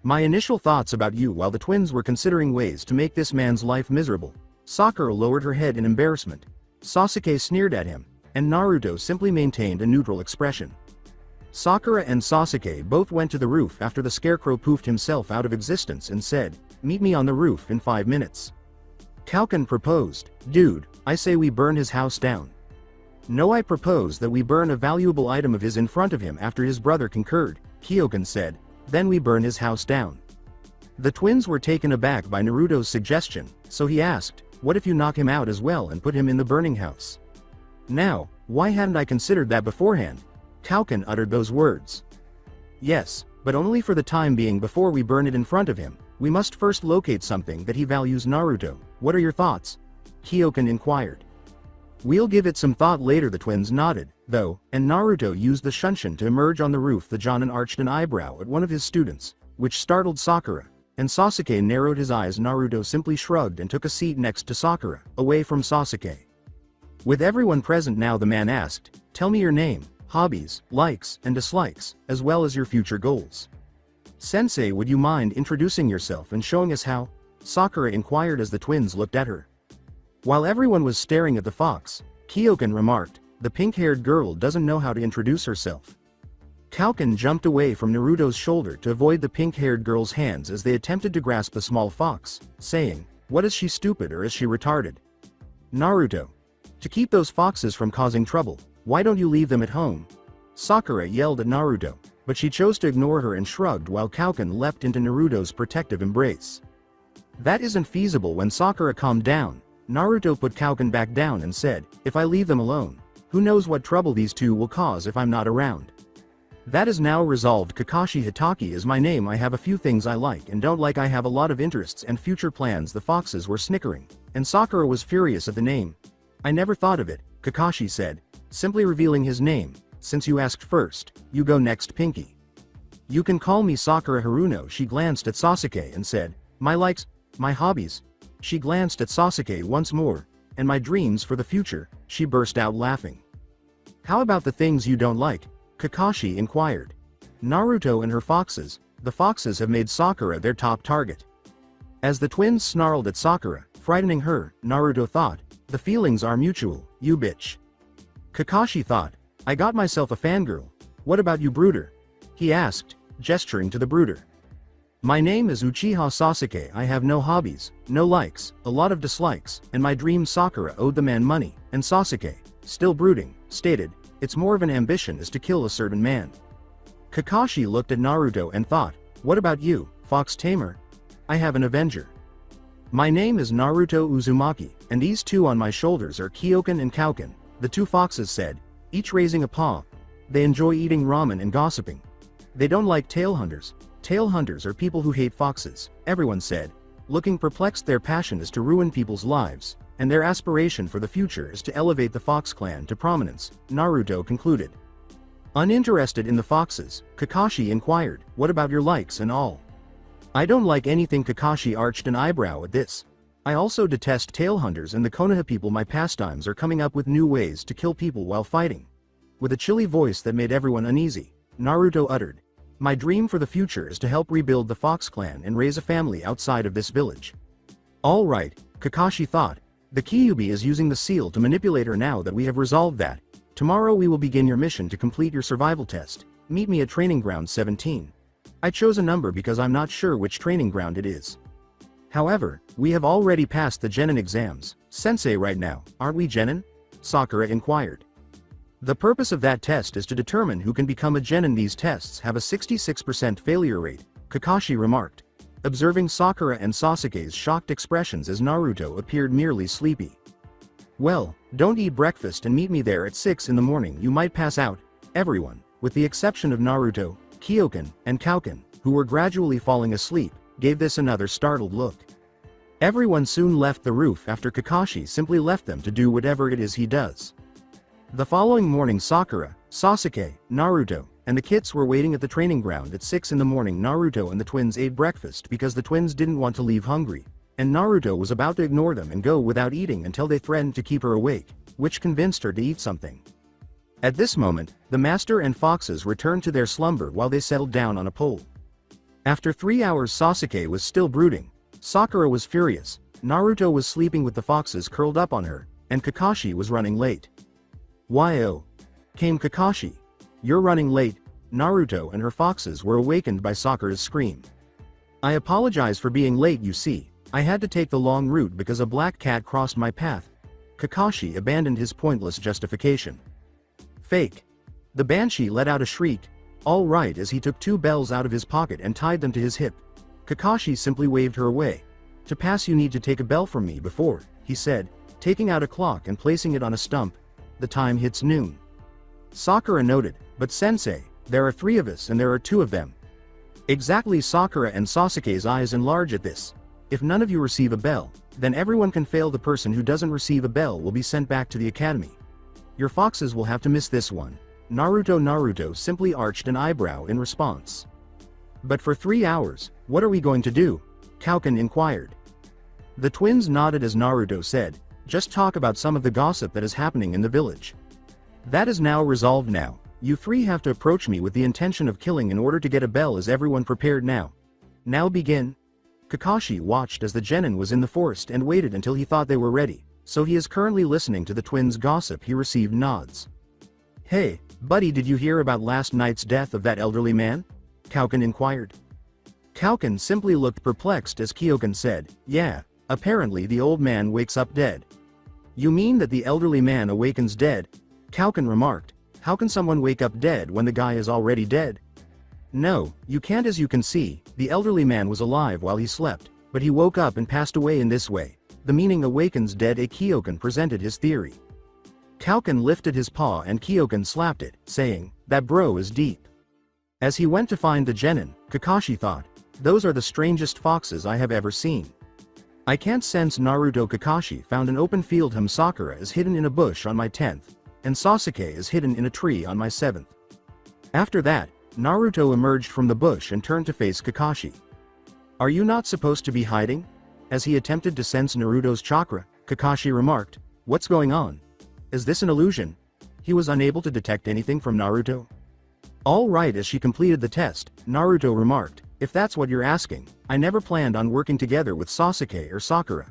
My initial thoughts about you. While the twins were considering ways to make this man's life miserable, Sakura lowered her head in embarrassment. Sasuke sneered at him, and Naruto simply maintained a neutral expression. Sakura and Sasuke both went to the roof after the scarecrow poofed himself out of existence and said, meet me on the roof in 5 minutes. Kyokan proposed, dude, I say we burn his house down. No, I propose that we burn a valuable item of his in front of him. After his brother concurred, Kyokan said, then we burn his house down. The twins were taken aback by Naruto's suggestion, so he asked, what if you knock him out as well and put him in the burning house? Now, why hadn't I considered that beforehand? Kyokan uttered those words. Yes, but only for the time being. Before we burn it in front of him, we must first locate something that he values. Naruto, what are your thoughts? Kyokan inquired. We'll give it some thought later. The twins nodded, though, and Naruto used the Shunshin to emerge on the roof. The Jonin arched an eyebrow at one of his students, which startled Sakura, and Sasuke narrowed his eyes. Naruto simply shrugged and took a seat next to Sakura, away from Sasuke. With everyone present now, the man asked, tell me your name, hobbies, likes, and dislikes, as well as your future goals. Sensei, would you mind introducing yourself and showing us how? Sakura inquired as the twins looked at her. While everyone was staring at the fox, Kyokan remarked, the pink-haired girl doesn't know how to introduce herself. Kyokan jumped away from Naruto's shoulder to avoid the pink-haired girl's hands as they attempted to grasp the small fox, saying, what is she, stupid or is she retarded? Naruto. To keep those foxes from causing trouble, why don't you leave them at home? Sakura yelled at Naruto, but she chose to ignore her and shrugged while Kyokan leapt into Naruto's protective embrace. That isn't feasible. When Sakura calmed down, Naruto put Kyokan back down and said, if I leave them alone, who knows what trouble these two will cause if I'm not around. That is now resolved. Kakashi Hitaki is my name. I have a few things I like and don't like. I have a lot of interests and future plans. The foxes were snickering, and Sakura was furious at the name. I never thought of it, Kakashi said. simply revealing his name. Since you asked first, you go next, Pinky. You can call me Sakura Haruno. She glanced at Sasuke and said, my likes, my hobbies. She glanced at Sasuke once more, and my dreams for the future. She burst out laughing. How about the things you don't like? Kakashi inquired. Naruto and her foxes. The foxes have made Sakura their top target. As the twins snarled at Sakura, frightening her, Naruto thought, the feelings are mutual, you bitch. Kakashi thought, I got myself a fangirl. What about you, brooder? He asked, gesturing to the brooder. My name is Uchiha Sasuke. I have no hobbies, no likes, a lot of dislikes, and my dream Sakura owed the man money, and Sasuke, still brooding, stated, it's more of an ambition is to kill a certain man. Kakashi looked at Naruto and thought, what about you, Fox Tamer? I have an avenger. My name is Naruto Uzumaki, and these two on my shoulders are Kyoken and Kauken, the two foxes said, each raising a paw. They enjoy eating ramen and gossiping. They don't like tail hunters. Tail hunters are people who hate foxes, everyone said. Looking perplexed, their passion is to ruin people's lives, and their aspiration for the future is to elevate the Fox clan to prominence, Naruto concluded. Uninterested in the foxes, Kakashi inquired, what about your likes and all? I don't like anything. Kakashi arched an eyebrow at this. I also detest tail hunters and the Konoha people. My pastimes are coming up with new ways to kill people while fighting. With a chilly voice that made everyone uneasy, Naruto uttered, my dream for the future is to help rebuild the Fox clan and raise a family outside of this village. All right, Kakashi thought, the Kyuubi is using the seal to manipulate her. Now that we have resolved that, tomorrow we will begin your mission to complete your survival test. Meet me at training ground 17. I chose a number because I'm not sure which training ground it is. However, we have already passed the Genin exams, sensei, right now, aren't we, Genin? Sakura inquired. The purpose of that test is to determine who can become a Genin. These tests have a 66% failure rate, Kakashi remarked, observing Sakura and Sasuke's shocked expressions as Naruto appeared merely sleepy. Well, don't eat breakfast and meet me there at 6 in the morning. You might pass out. Everyone, with the exception of Naruto, Kyoken, and Kauken, who were gradually falling asleep, gave this another startled look. Everyone soon left the roof after Kakashi simply left them to do whatever it is he does. The following morning, Sakura, Sasuke, Naruto, and the kits were waiting at the training ground at 6 in the morning. Naruto and the twins ate breakfast because the twins didn't want to leave hungry, and Naruto was about to ignore them and go without eating until they threatened to keep her awake, which convinced her to eat something. At this moment, the master and foxes returned to their slumber while they settled down on a pole. After 3 hours, Sasuke was still brooding. Sakura was furious, Naruto was sleeping with the foxes curled up on her, and Kakashi was running late. Why-oh! Came Kakashi. You're running late. Naruto and her foxes were awakened by Sakura's scream. I apologize for being late. You see, I had to take the long route because a black cat crossed my path. Kakashi abandoned his pointless justification. Fake. The Banshee let out a shriek, all right, as he took 2 bells out of his pocket and tied them to his hip. Kakashi simply waved her away. To pass you need to take a bell from me before, he said, taking out a clock and placing it on a stump. The time hits noon. Sakura noted, but sensei, there are 3 of us and there are 2 of them. Exactly. Sakura and Sasuke's eyes enlarge at this. If none of you receive a bell, then everyone can fail. The person who doesn't receive a bell will be sent back to the academy. Your foxes will have to miss this one. Naruto simply arched an eyebrow in response. But for 3 hours, what are we going to do? Kauken inquired. The twins nodded as Naruto said, just talk about some of the gossip that is happening in the village. That is now resolved. Now, you 3 have to approach me with the intention of killing in order to get a bell. Is everyone prepared now? Now begin. Kakashi watched as the Genin was in the forest and waited until he thought they were ready, so he is currently listening to the twins' gossip. He received nods. Hey, buddy, did you hear about last night's death of that elderly man? Kauken inquired. Kauken simply looked perplexed as Kyoken said, yeah, apparently the old man wakes up dead. You mean that the elderly man awakens dead? Kauken remarked. How can someone wake up dead when the guy is already dead? No, you can't. As you can see, the elderly man was alive while he slept, but he woke up and passed away in this way. The meaning awakens dead. Kyoken presented his theory. Kauken lifted his paw and Kyoken slapped it, saying, that bro is deep. As he went to find the Genin, Kakashi thought, those are the strangest foxes I have ever seen. I can't sense Naruto. Kakashi found an open field. Sakura is hidden in a bush on my 10th. and Sasuke is hidden in a tree on my 7th. After that, Naruto emerged from the bush and turned to face Kakashi. Are you not supposed to be hiding? As he attempted to sense Naruto's chakra, Kakashi remarked, what's going on? Is this an illusion? He was unable to detect anything from Naruto. All right. As she completed the test, Naruto remarked, if that's what you're asking, I never planned on working together with Sasuke or Sakura.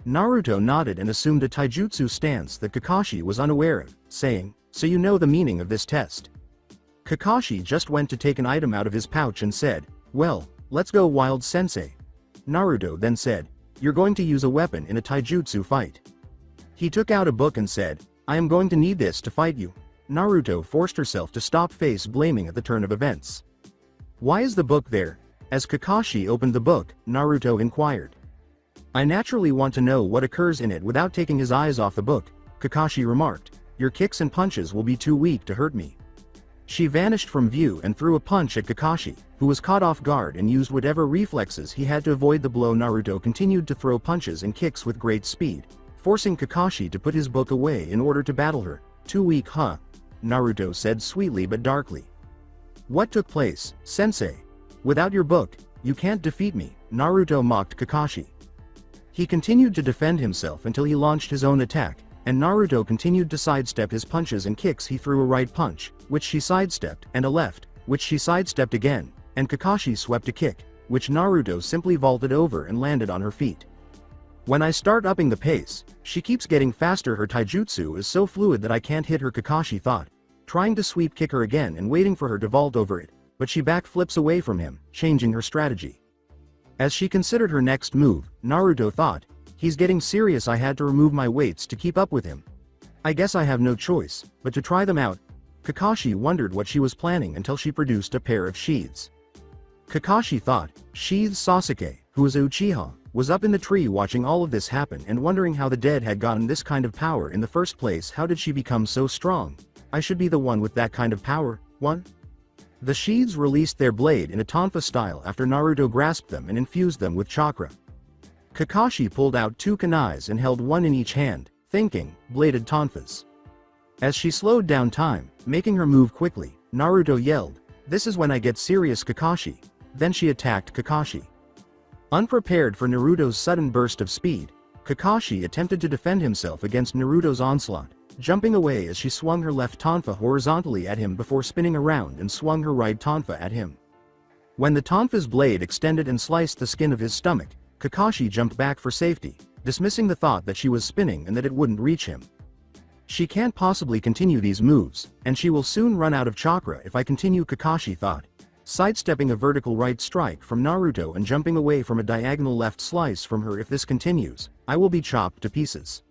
Naruto nodded and assumed a taijutsu stance that Kakashi was unaware of, saying, so you know the meaning of this test. Kakashi just went to take an item out of his pouch and said, well, let's go Wild Sensei. Naruto then said, you're going to use a weapon in a taijutsu fight. He took out a book and said, I am going to need this to fight you. Naruto forced herself to stop face blaming at the turn of events. Why is the book there? As Kakashi opened the book, Naruto inquired. I naturally want to know what occurs in it without taking his eyes off the book, Kakashi remarked, your kicks and punches will be too weak to hurt me. She vanished from view and threw a punch at Kakashi, who was caught off guard and used whatever reflexes he had to avoid the blow. Naruto continued to throw punches and kicks with great speed, forcing Kakashi to put his book away in order to battle her. Too weak, huh? Naruto said sweetly but darkly. What took place, sensei? Without your book, you can't defeat me, Naruto mocked Kakashi. He continued to defend himself until he launched his own attack, and Naruto continued to sidestep his punches and kicks. He threw a right punch, which she sidestepped, and a left, which she sidestepped again, and Kakashi swept a kick, which Naruto simply vaulted over and landed on her feet. When I start upping the pace, she keeps getting faster. Her taijutsu is so fluid that I can't hit her, Kakashi thought, trying to sweep kick her again and waiting for her to vault over it, but she backflips away from him, changing her strategy. As she considered her next move, Naruto thought, he's getting serious. I had to remove my weights to keep up with him. I guess I have no choice but to try them out. Kakashi wondered what she was planning until she produced a pair of sheaths. Kakashi thought, sheaths. Sasuke, who was a Uchiha, was up in the tree watching all of this happen and wondering how the dead had gotten this kind of power in the first place. How did she become so strong? I should be the one with that kind of power. 1. The sheaths released their blade in a tonfa style after Naruto grasped them and infused them with chakra. Kakashi pulled out 2 kunais and held one in each hand, thinking, bladed tonfas. As she slowed down time, making her move quickly, Naruto yelled, this is when I get serious, Kakashi. Then she attacked Kakashi. Unprepared for Naruto's sudden burst of speed, Kakashi attempted to defend himself against Naruto's onslaught, jumping away as she swung her left tonfa horizontally at him before spinning around and swung her right tonfa at him. When the tonfa's blade extended and sliced the skin of his stomach, Kakashi jumped back for safety, dismissing the thought that she was spinning and that it wouldn't reach him. She can't possibly continue these moves, and she will soon run out of chakra if I continue, Kakashi thought, sidestepping a vertical right strike from Naruto and jumping away from a diagonal left slice from her. If this continues, I will be chopped to pieces.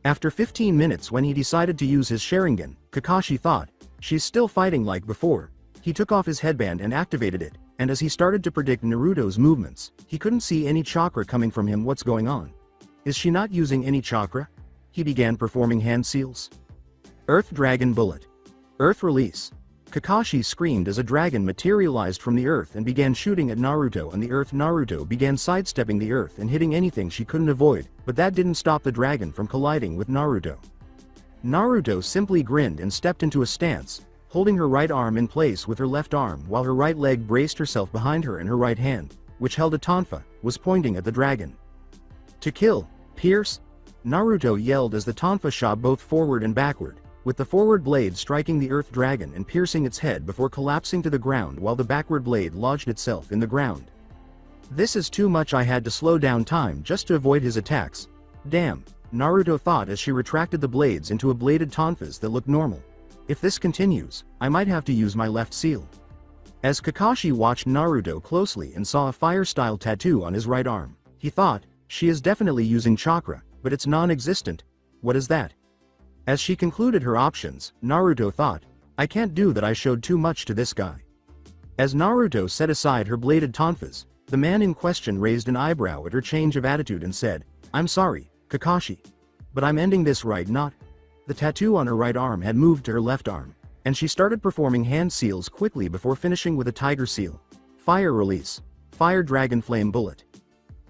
After 15 minutes, when he decided to use his Sharingan, Kakashi thought, she's still fighting like before. He took off his headband and activated it, and as he started to predict Naruto's movements, he couldn't see any chakra coming from him. What's going on? Is she not using any chakra? He began performing hand seals. Earth Dragon Bullet. Earth Release. Kakashi screamed as a dragon materialized from the earth and began shooting at Naruto on the earth. Naruto began sidestepping the earth and hitting anything she couldn't avoid, but that didn't stop the dragon from colliding with Naruto. Naruto simply grinned and stepped into a stance, holding her right arm in place with her left arm while her right leg braced herself behind her and her right hand, which held a tonfa, was pointing at the dragon. To kill, pierce? Naruto yelled as the tonfa shot both forward and backward, with the forward blade striking the earth dragon and piercing its head before collapsing to the ground while the backward blade lodged itself in the ground. This is too much. I had to slow down time just to avoid his attacks. Damn, Naruto thought as she retracted the blades into a bladed tonfas that looked normal. If this continues, I might have to use my left seal. As Kakashi watched Naruto closely and saw a fire-style tattoo on his right arm, he thought, she is definitely using chakra, but it's non-existent. What is that? As she concluded her options, Naruto thought, I can't do that. I showed too much to this guy. As Naruto set aside her bladed tonfas, the man in question raised an eyebrow at her change of attitude and said, I'm sorry, Kakashi. But I'm ending this right not. The tattoo on her right arm had moved to her left arm, and she started performing hand seals quickly before finishing with a tiger seal. Fire Release. Fire Dragon Flame Bullet.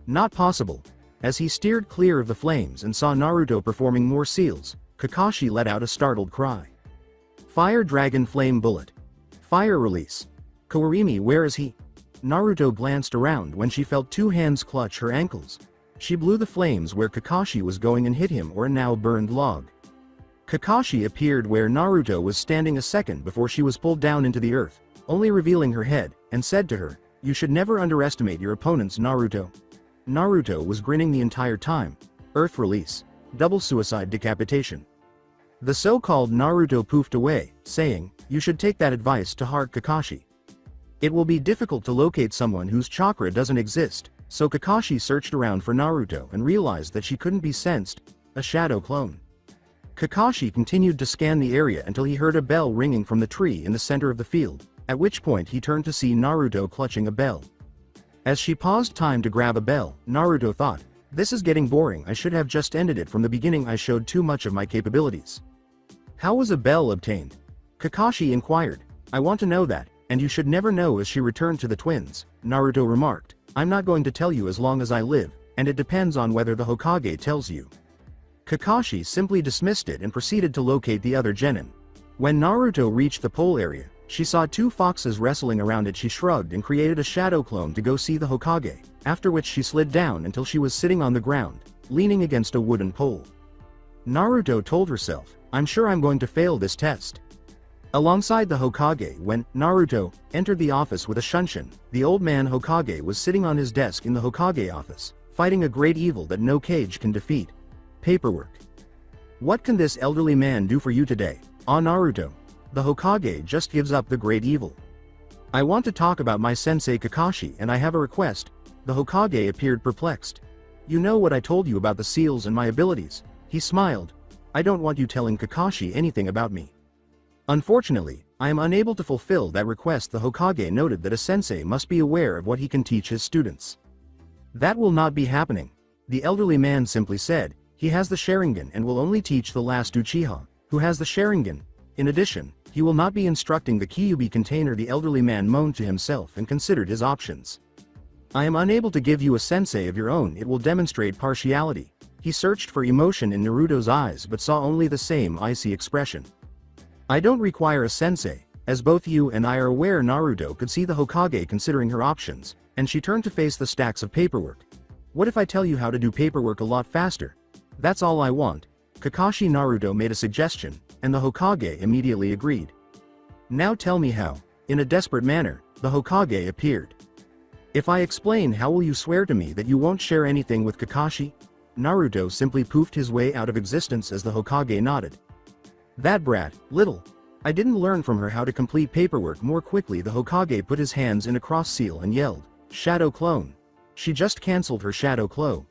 Not possible. As he steered clear of the flames and saw Naruto performing more seals, Kakashi let out a startled cry. Fire Dragon Flame Bullet. Fire Release. Kawarimi, where is he? Naruto glanced around when she felt two hands clutch her ankles. She blew the flames where Kakashi was going and hit him or a now burned log. Kakashi appeared where Naruto was standing a second before she was pulled down into the earth, only revealing her head, and said to her, "You should never underestimate your opponents, Naruto." Naruto was grinning the entire time. Earth Release. Double Suicide Decapitation. The so-called Naruto poofed away, saying, "You should take that advice to heart, Kakashi. It will be difficult to locate someone whose chakra doesn't exist." So Kakashi searched around for Naruto and realized that she couldn't be sensed, a shadow clone. Kakashi continued to scan the area until he heard a bell ringing from the tree in the center of the field, at which point he turned to see Naruto clutching a bell. As she paused time to grab a bell, Naruto thought, "This is getting boring, I should have just ended it from the beginning, I showed too much of my capabilities." "How was a bell obtained?" Kakashi inquired. "I want to know that, and you should never know." As she returned to the twins, Naruto remarked, "I'm not going to tell you as long as I live, and it depends on whether the Hokage tells you." Kakashi simply dismissed it and proceeded to locate the other genin. When Naruto reached the pole area, she saw two foxes wrestling around it. She shrugged and created a shadow clone to go see the Hokage, after which she slid down until she was sitting on the ground, leaning against a wooden pole. Naruto told herself, "I'm sure I'm going to fail this test." Alongside the Hokage, when Naruto entered the office with a shunshin, the old man Hokage was sitting on his desk in the Hokage office, fighting a great evil that no cage can defeat. Paperwork. "What can this elderly man do for you today, Naruto?" The Hokage just gives up the great evil. "I want to talk about my sensei Kakashi and I have a request." The Hokage appeared perplexed. "You know what I told you about the seals and my abilities." He smiled. "I don't want you telling Kakashi anything about me." "Unfortunately, I am unable to fulfill that request." The Hokage noted that a sensei must be aware of what he can teach his students. "That will not be happening." The elderly man simply said, "He has the Sharingan and will only teach the last Uchiha, who has the Sharingan. In addition, he will not be instructing the Kyuubi container." The elderly man moaned to himself and considered his options. "I am unable to give you a sensei of your own, it will demonstrate partiality." He searched for emotion in Naruto's eyes but saw only the same icy expression. "I don't require a sensei, as both you and I are aware." Naruto could see the Hokage considering her options, and she turned to face the stacks of paperwork. "What if I tell you how to do paperwork a lot faster? That's all I want." Kakashi Naruto made a suggestion, and the Hokage immediately agreed. "Now tell me how." In a desperate manner, the Hokage appeared. "If I explain, how will you swear to me that you won't share anything with Kakashi?" Naruto simply poofed his way out of existence as the Hokage nodded. "That brat, little. I didn't learn from her how to complete paperwork more quickly." The Hokage put his hands in a cross seal and yelled, "Shadow clone." She just cancelled her shadow clone.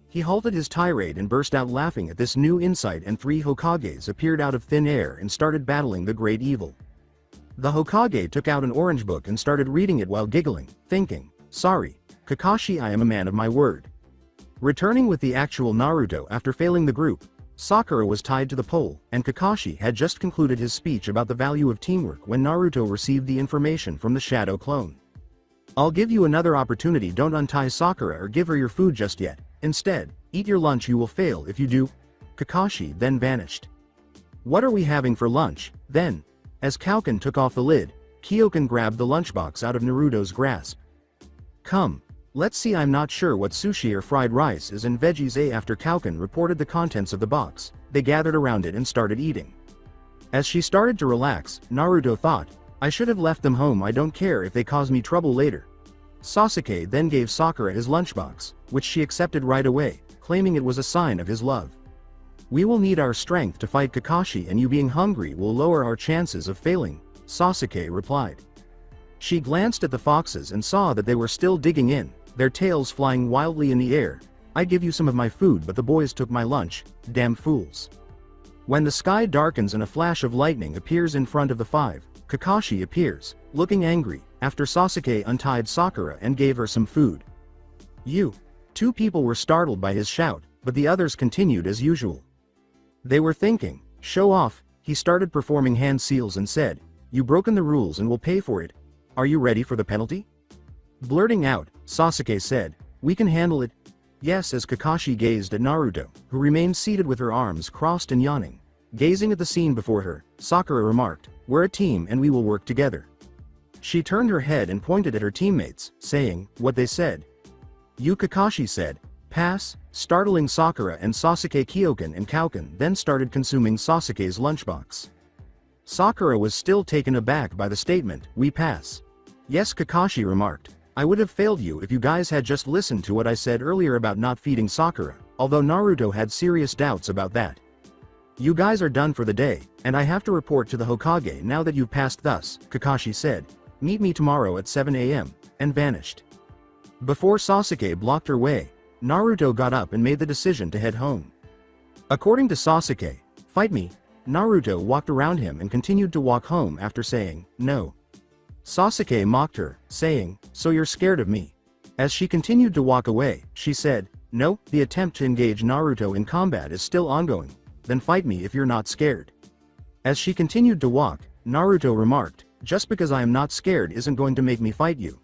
He halted his tirade and burst out laughing at this new insight, and three Hokages appeared out of thin air and started battling the great evil. The Hokage took out an orange book and started reading it while giggling, thinking, "Sorry, Kakashi, I am a man of my word." Returning with the actual Naruto after failing the group, Sakura was tied to the pole, and Kakashi had just concluded his speech about the value of teamwork when Naruto received the information from the shadow clone. "I'll give you another opportunity, don't untie Sakura or give her your food just yet. Instead, eat your lunch, you will fail if you do." Kakashi then vanished. "What are we having for lunch, then?" As Kauken took off the lid, Kyoken grabbed the lunchbox out of Naruto's grasp. "Come. Let's see, I'm not sure what sushi or fried rice is and veggies." After Kauken reported the contents of the box, they gathered around it and started eating. As she started to relax, Naruto thought, "I should have left them home, I don't care if they cause me trouble later." Sasuke then gave Sakura his lunchbox, which she accepted right away, claiming it was a sign of his love. "We will need our strength to fight Kakashi, and you being hungry will lower our chances of failing," Sasuke replied. She glanced at the foxes and saw that they were still digging in, their tails flying wildly in the air. "I give you some of my food, but the boys took my lunch, damn fools." When the sky darkens and a flash of lightning appears in front of the five, Kakashi appears, looking angry, after Sasuke untied Sakura and gave her some food. "You." Two people were startled by his shout, but the others continued as usual. They were thinking, "Show off." He started performing hand seals and said, "You broken the rules and will pay for it. Are you ready for the penalty?" Blurting out, Sasuke said, "We can handle it." "Yes." As Kakashi gazed at Naruto, who remained seated with her arms crossed and yawning, Gazing at the scene before her, Sakura remarked, "We're a team and we will work together." She turned her head and pointed at her teammates, saying, "What they said." "You," Kakashi said. "Pass," startling Sakura and Sasuke. Kyokan and Kaukan then started consuming Sasuke's lunchbox. Sakura was still taken aback by the statement, "We pass." "Yes," Kakashi remarked. "I would have failed you if you guys had just listened to what I said earlier about not feeding Sakura, although Naruto had serious doubts about that. You guys are done for the day, and I have to report to the Hokage now that you've passed thus," Kakashi said. "Meet me tomorrow at 7 a.m., and vanished. Before Sasuke blocked her way, Naruto got up and made the decision to head home. According to Sasuke, "Fight me." Naruto walked around him and continued to walk home after saying, "No." Sasuke mocked her, saying, "So you're scared of me?" As she continued to walk away, she said, "No, the attempt to engage Naruto in combat is still ongoing. Then fight me if you're not scared." As she continued to walk, Naruto remarked, "Just because I am not scared isn't going to make me fight you."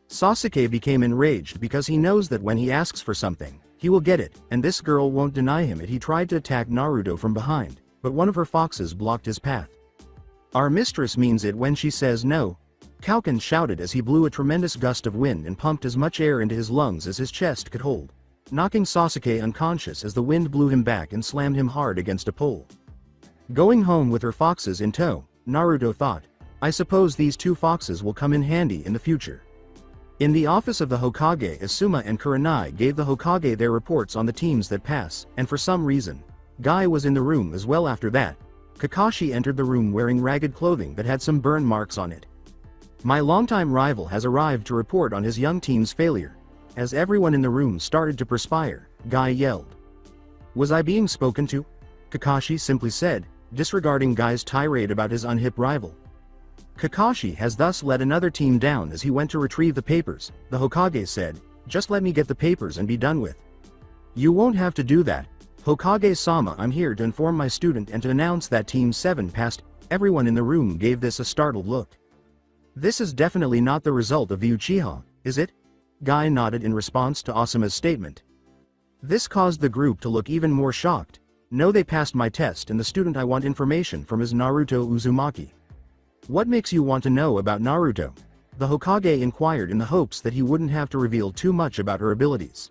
Sasuke became enraged because he knows that when he asks for something, he will get it, and this girl won't deny him it. He tried to attack Naruto from behind, but one of her foxes blocked his path. "Our mistress means it when she says no," Kaukan shouted as he blew a tremendous gust of wind and pumped as much air into his lungs as his chest could hold, knocking Sasuke unconscious as the wind blew him back and slammed him hard against a pole. Going home with her foxes in tow, Naruto thought, "I suppose these two foxes will come in handy in the future." In the office of the Hokage, Asuma and Kurenai gave the Hokage their reports on the teams that pass, and for some reason, Guy was in the room as well. After that, Kakashi entered the room wearing ragged clothing that had some burn marks on it. "My longtime rival has arrived to report on his young team's failure." As everyone in the room started to perspire, Guy yelled. "Was I being spoken to?" Kakashi simply said, disregarding Guy's tirade about his unhip rival. Kakashi has thus let another team down as he went to retrieve the papers. The Hokage said, "Just let me get the papers and be done with." "You won't have to do that, Hokage-sama. I'm here to inform my student and to announce that Team 7 passed." Everyone in the room gave this a startled look. "This is definitely not the result of the Uchiha, is it?" Guy nodded in response to Asuma's statement. This caused the group to look even more shocked. "No, they passed my test, and the student I want information from is Naruto Uzumaki." "What makes you want to know about Naruto?" the Hokage inquired in the hopes that he wouldn't have to reveal too much about her abilities.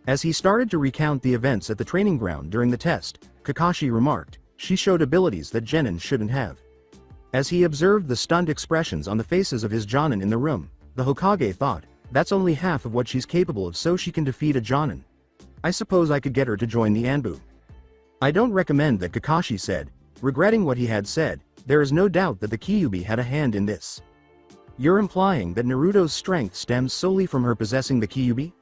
As he started to recount the events at the training ground during the test, Kakashi remarked, "She showed abilities that Genin shouldn't have." As he observed the stunned expressions on the faces of his Jonin in the room, the Hokage thought, "That's only half of what she's capable of, so she can defeat a Jonin. I suppose I could get her to join the Anbu." "I don't recommend that," Kakashi said, regretting what he had said. "There is no doubt that the Kyuubi had a hand in this." "You're implying that Naruto's strength stems solely from her possessing the Kyuubi?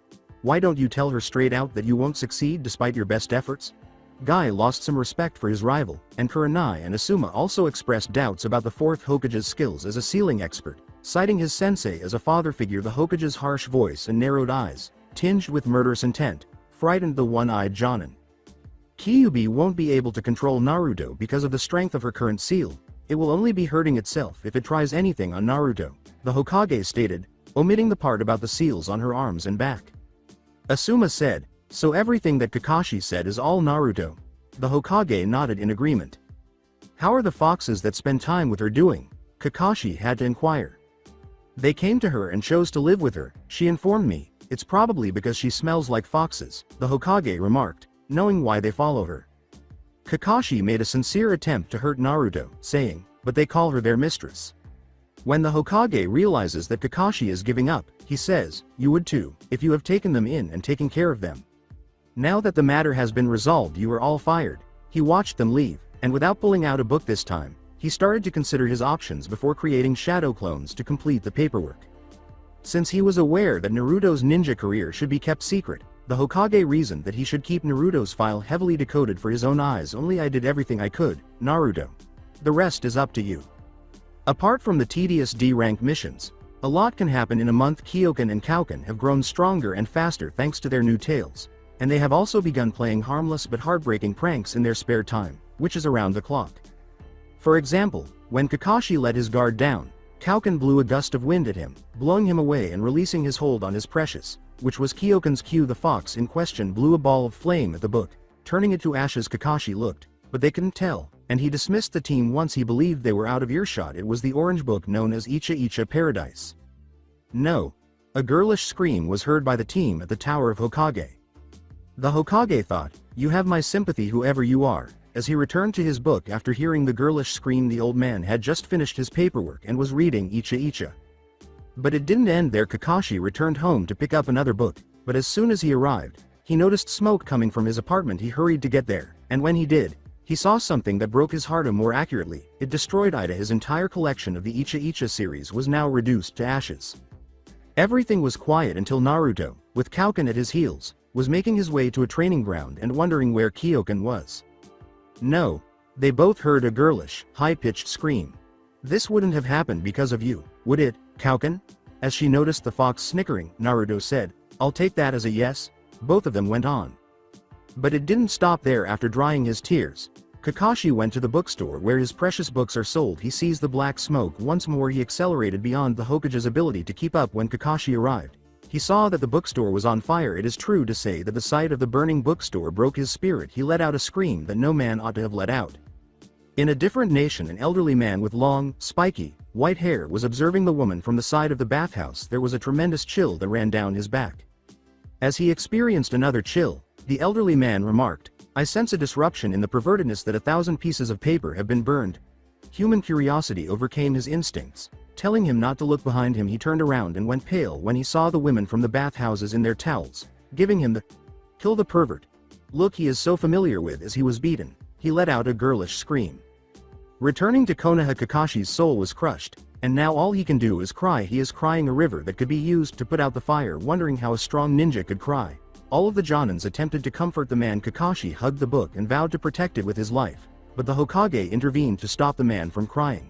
Why don't you tell her straight out that you won't succeed despite your best efforts?" Guy lost some respect for his rival, and Kurenai and Asuma also expressed doubts about the fourth Hokage's skills as a sealing expert, citing his sensei as a father figure. The Hokage's harsh voice and narrowed eyes, tinged with murderous intent, frightened the one-eyed Jonin. "Kyuubi won't be able to control Naruto because of the strength of her current seal. It will only be hurting itself if it tries anything on Naruto," the Hokage stated, omitting the part about the seals on her arms and back. Asuma said, "So everything that Kakashi said is all Naruto?" The Hokage nodded in agreement. "How are the foxes that spend time with her doing?" Kakashi had to inquire. "They came to her and chose to live with her, she informed me. It's probably because she smells like foxes," the Hokage remarked, knowing why they follow her. Kakashi made a sincere attempt to hurt Naruto, saying, "But they call her their mistress." When the Hokage realizes that Kakashi is giving up, he says, "You would too, if you have taken them in and taken care of them. Now that the matter has been resolved, you are all fired." He watched them leave, and without pulling out a book this time, he started to consider his options before creating shadow clones to complete the paperwork. Since he was aware that Naruto's ninja career should be kept secret, the Hokage reasoned that he should keep Naruto's file heavily decoded for his own eyes only. "I did everything I could, Naruto. The rest is up to you." Apart from the tedious D-rank missions, a lot can happen in a month. Kyokan and Kaukan have grown stronger and faster thanks to their new tails, and they have also begun playing harmless but heartbreaking pranks in their spare time, which is around the clock. For example, when Kakashi let his guard down, Kaukan blew a gust of wind at him, blowing him away and releasing his hold on his precious, which was Kyokan's cue. The fox in question blew a ball of flame at the book, turning it to ashes. Kakashi looked, but they couldn't tell, and he dismissed the team once he believed they were out of earshot. It was the orange book known as Icha Icha Paradise. No. A girlish scream was heard by the team at the Tower of Hokage. The Hokage thought, "You have my sympathy whoever you are," as he returned to his book after hearing the girlish scream. The old man had just finished his paperwork and was reading Icha Icha. But it didn't end there. Kakashi returned home to pick up another book, but as soon as he arrived, he noticed smoke coming from his apartment. He hurried to get there, and when he did, he saw something that broke his heart. More accurately, it destroyed Ida. His entire collection of the Icha Icha series was now reduced to ashes. Everything was quiet until Naruto, with Kyokan at his heels, was making his way to a training ground and wondering where Kyokan was. No. They both heard a girlish, high-pitched scream. "This wouldn't have happened because of you, would it, Kyokan?" As she noticed the fox snickering, Naruto said, "I'll take that as a yes." Both of them went on. But it didn't stop there. After drying his tears, Kakashi went to the bookstore where his precious books are sold. He sees the black smoke once more. He accelerated beyond the Hokage's ability to keep up. When Kakashi arrived, he saw that the bookstore was on fire. It is true to say that the sight of the burning bookstore broke his spirit. He let out a scream that no man ought to have let out. In a different nation, an elderly man with long, spiky, white hair was observing the woman from the side of the bathhouse. There was a tremendous chill that ran down his back. As he experienced another chill, the elderly man remarked, "I sense a disruption in the pervertedness that 1,000 pieces of paper have been burned." Human curiosity overcame his instincts, telling him not to look behind him. He turned around and went pale when he saw the women from the bathhouses in their towels, giving him the "kill the pervert" look he is so familiar with. As he was beaten, he let out a girlish scream. Returning to Konoha, Kakashi's soul was crushed, and now all he can do is cry. He is crying a river that could be used to put out the fire, wondering how a strong ninja could cry. All of the Jonins attempted to comfort the man. Kakashi hugged the book and vowed to protect it with his life, but the Hokage intervened to stop the man from crying.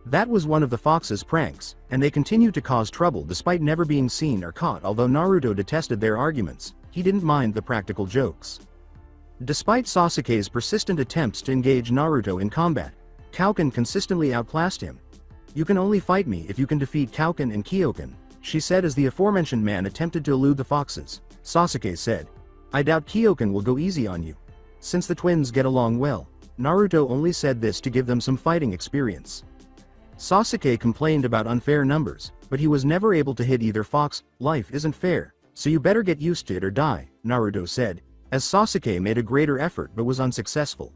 That was one of the fox's pranks, and they continued to cause trouble despite never being seen or caught. Although Naruto detested their arguments, he didn't mind the practical jokes. Despite Sasuke's persistent attempts to engage Naruto in combat, Kyokan consistently outclassed him. "You can only fight me if you can defeat Kyokan and Kyokan," she said as the aforementioned man attempted to elude the foxes. Sasuke said, "I doubt Kyokan will go easy on you, since the twins get along well." Naruto only said this to give them some fighting experience. Sasuke complained about unfair numbers, but he was never able to hit either fox. "Life isn't fair, so you better get used to it or die," Naruto said, as Sasuke made a greater effort but was unsuccessful.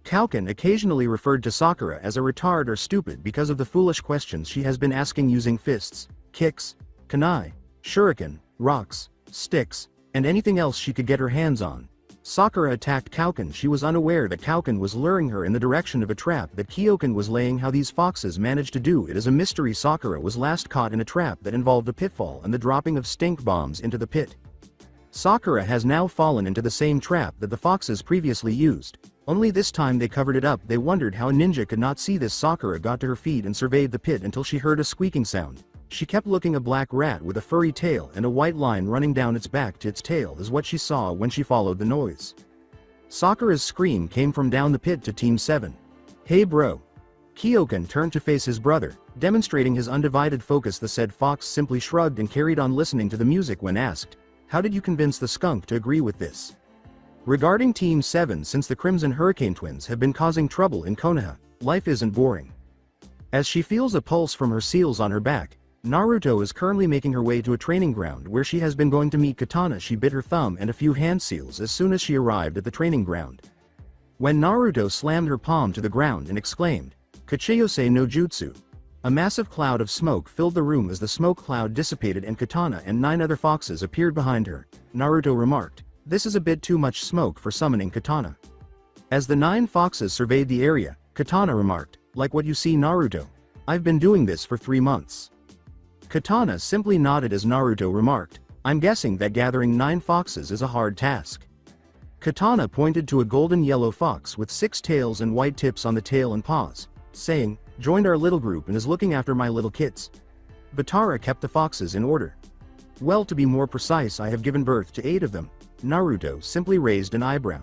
Kyokan occasionally referred to Sakura as a retard or stupid because of the foolish questions she has been asking, using fists, kicks, kunai, shuriken, rocks, sticks, and anything else she could get her hands on. Sakura attacked Kyokan. She was unaware that Kyokan was luring her in the direction of a trap that Kyokan was laying. How these foxes managed to do it is a mystery. Sakura was last caught in a trap that involved a pitfall and the dropping of stink bombs into the pit. Sakura has now fallen into the same trap that the foxes previously used, only this time they covered it up. They wondered how a ninja could not see this. Sakura got to her feet and surveyed the pit until she heard a squeaking sound. She kept looking. A black rat with a furry tail and a white line running down its back to its tail is what she saw when she followed the noise. Sakura's scream came from down the pit to Team 7. "Hey bro." Kyokan turned to face his brother, demonstrating his undivided focus. The said fox simply shrugged and carried on listening to the music. When asked, "How did you convince the skunk to agree with this?" Regarding Team 7, since the Crimson Hurricane twins have been causing trouble in Konoha, life isn't boring. As she feels a pulse from her seals on her back, Naruto is currently making her way to a training ground where she has been going to meet Katana. She bit her thumb and a few hand seals as soon as she arrived at the training ground. When Naruto slammed her palm to the ground and exclaimed, "Kachiyose no Jutsu," a massive cloud of smoke filled the room. As the smoke cloud dissipated and Katana and 9 other foxes appeared behind her, Naruto remarked, "This is a bit too much smoke for summoning Katana." As the 9 foxes surveyed the area, Katana remarked, "Like what you see, Naruto. I've been doing this for 3 months. Katana simply nodded as Naruto remarked, "I'm guessing that gathering 9 foxes is a hard task." Katana pointed to a golden yellow fox with 6 tails and white tips on the tail and paws, saying, "Joined our little group and is looking after my little kits." Batara kept the foxes in order. "Well, to be more precise, I have given birth to 8 of them." Naruto simply raised an eyebrow.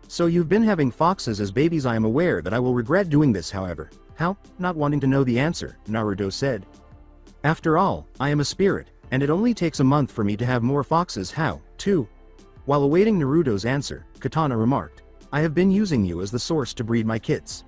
"So you've been having foxes as babies? I am aware that I will regret doing this, however." "How?" Not wanting to know the answer, Naruto said, "After all, I am a spirit, and it only takes a month for me to have more foxes." "How?" "2. While awaiting Naruto's answer, Katana remarked, I have been using you as the source to breed my kits.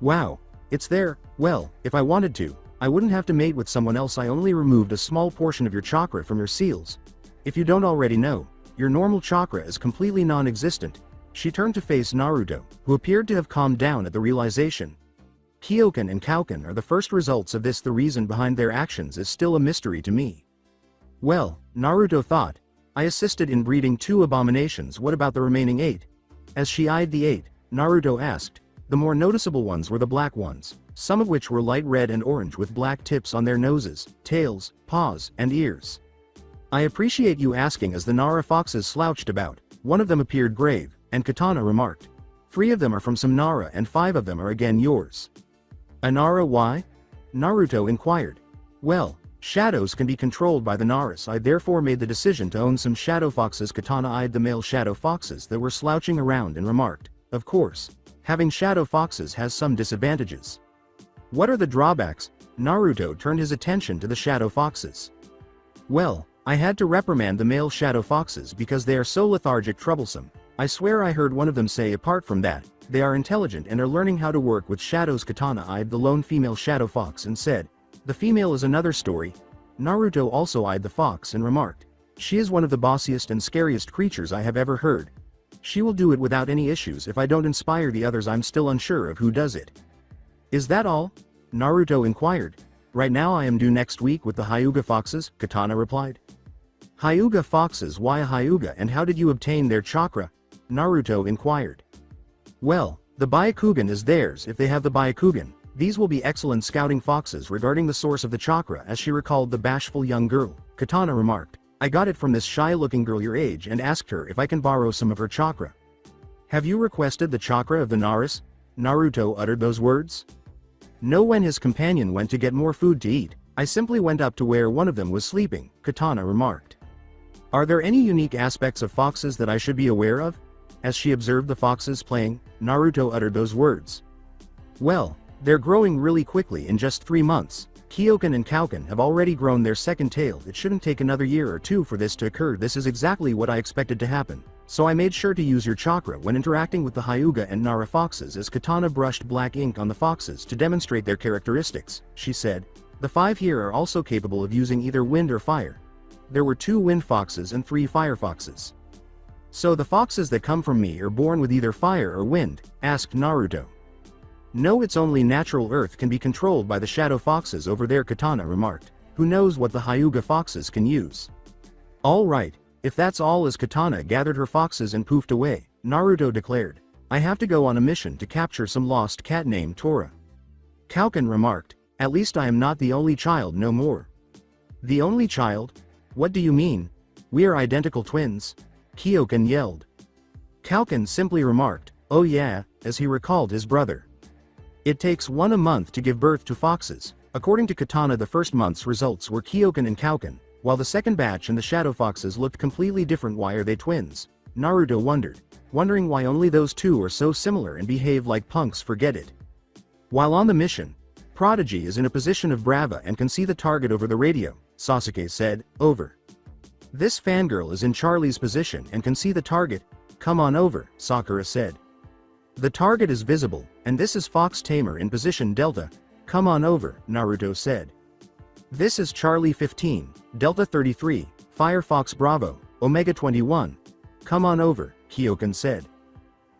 Wow. It's there. Well, if I wanted to, I wouldn't have to mate with someone else. I only removed a small portion of your chakra from your seals. If you don't already know, your normal chakra is completely non-existent. She turned to face Naruto, who appeared to have calmed down at the realization. Kyokan and Kaukan are the first results of this. The reason behind their actions is still a mystery to me. Well, Naruto thought, I assisted in breeding 2 abominations. What about the remaining 8? As she eyed the 8, Naruto asked. The more noticeable ones were the black ones, some of which were light red and orange with black tips on their noses, tails, paws, and ears. I appreciate you asking. As the Nara foxes slouched about, one of them appeared grave, and Katana remarked. 3 of them are from some Nara and 5 of them are again yours. A Nara? Why? Naruto inquired. Well, shadows can be controlled by the Naras. I therefore made the decision to own some shadow foxes. Katana eyed the male shadow foxes that were slouching around and remarked, of course. Having shadow foxes has some disadvantages. What are the drawbacks? Naruto turned his attention to the shadow foxes. Well, I had to reprimand the male shadow foxes because they are so lethargic, troublesome. I swear I heard one of them say apart from that, they are intelligent and are learning how to work with shadows. Katana eyed the lone female shadow fox and said, the female is another story. Naruto also eyed the fox and remarked, she is one of the bossiest and scariest creatures I have ever heard. She will do it without any issues if I don't inspire the others. I'm still unsure of who does it. Is that all? Naruto inquired. Right now I am due next week with the Hyuga foxes, Katana replied. Hyuga foxes? Why a Hyuga and how did you obtain their chakra? Naruto inquired. Well, the Byakugan is theirs if they have the Byakugan. These will be excellent scouting foxes. Regarding the source of the chakra, as she recalled the bashful young girl, Katana remarked. I got it from this shy-looking girl your age and asked her if I can borrow some of her chakra. Have you requested the chakra of the Naras? Naruto uttered those words. No. When his companion went to get more food to eat, I simply went up to where one of them was sleeping, Katana remarked. Are there any unique aspects of foxes that I should be aware of? As she observed the foxes playing, Naruto uttered those words. Well, they're growing really quickly. In just 3 months, Kyokan and Kaukan have already grown their second tail. It shouldn't take another year or 2 for this to occur. This is exactly what I expected to happen, so I made sure to use your chakra when interacting with the Hyuga and Nara foxes. As Katana brushed black ink on the foxes to demonstrate their characteristics, she said, the 5 here are also capable of using either wind or fire. There were 2 wind foxes and 3 fire foxes. So the foxes that come from me are born with either fire or wind? Asked Naruto. No, it's only natural earth can be controlled by the shadow foxes over there, Katana remarked. Who knows what the Hyuga foxes can use? All right, if that's all. As Katana gathered her foxes and poofed away, Naruto declared, I have to go on a mission to capture some lost cat named Tora. Kaukan remarked, at least I am not the only child no more. The only child? What do you mean? We are identical twins. Kyokan yelled. Kaukan simply remarked, oh yeah, as he recalled his brother. It takes 1 a month to give birth to foxes. According to Katana, the first month's results were Kyokan and Kaukan, while the second batch and the shadow foxes looked completely different. Why are they twins? Naruto wondered, wondering why only those 2 are so similar and behave like punks. Forget it. While on the mission, Prodigy is in a position of brava and can see the target over the radio, Sasuke said. Over. This fangirl is in Charlie's position and can see the target. Come on over, Sakura said. The target is visible, and this is Fox Tamer in position Delta. Come on over, Naruto said. This is Charlie 15, Delta 33, Firefox Bravo, Omega 21. Come on over, Kyokan said.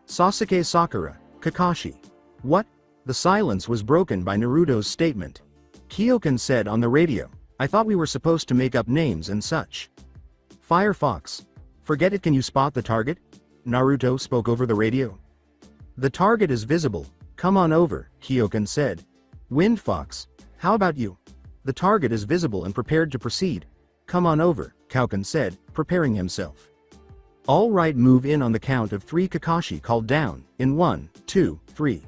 Sasuke, Sakura, Kakashi. What? The silence was broken by Naruto's statement. Kyokan said on the radio, I thought we were supposed to make up names and such. Firefox. Forget it. Can you spot the target? Naruto spoke over the radio. The target is visible. Come on over, Kyokan said. Wind Fox. How about you? The target is visible and prepared to proceed. Come on over, Kaukan said, preparing himself. All right, move in on the count of 3. Kakashi called down, in 1, 2, 3.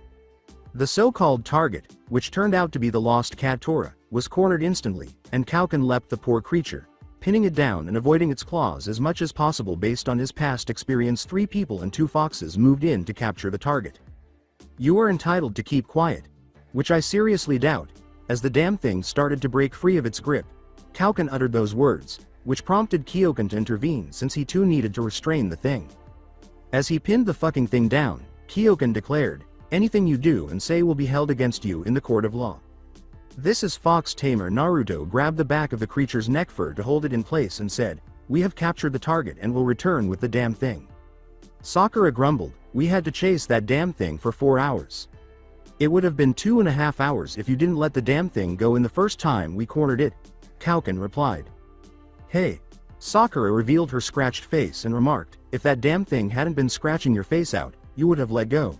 The so-called target, which turned out to be the lost cat Tora, was cornered instantly, and Kaukan leapt the poor creature, pinning it down and avoiding its claws as much as possible. Based on his past experience, 3 people and 2 foxes moved in to capture the target. You are entitled to keep quiet. Which I seriously doubt. As the damn thing started to break free of its grip, Kaukan uttered those words, which prompted Kyokan to intervene since he too needed to restrain the thing. As he pinned the fucking thing down, Kyokan declared, anything you do and say will be held against you in the court of law. This is fox tamer Naruto grabbed the back of the creature's neck fur to hold it in place and said, we have captured the target and will return with the damn thing. Sakura grumbled, we had to chase that damn thing for 4 hours. It would have been 2.5 hours if you didn't let the damn thing go in the first time we cornered it, Kyokan replied. Hey. Sakura revealed her scratched face and remarked, if that damn thing hadn't been scratching your face out, you would have let go.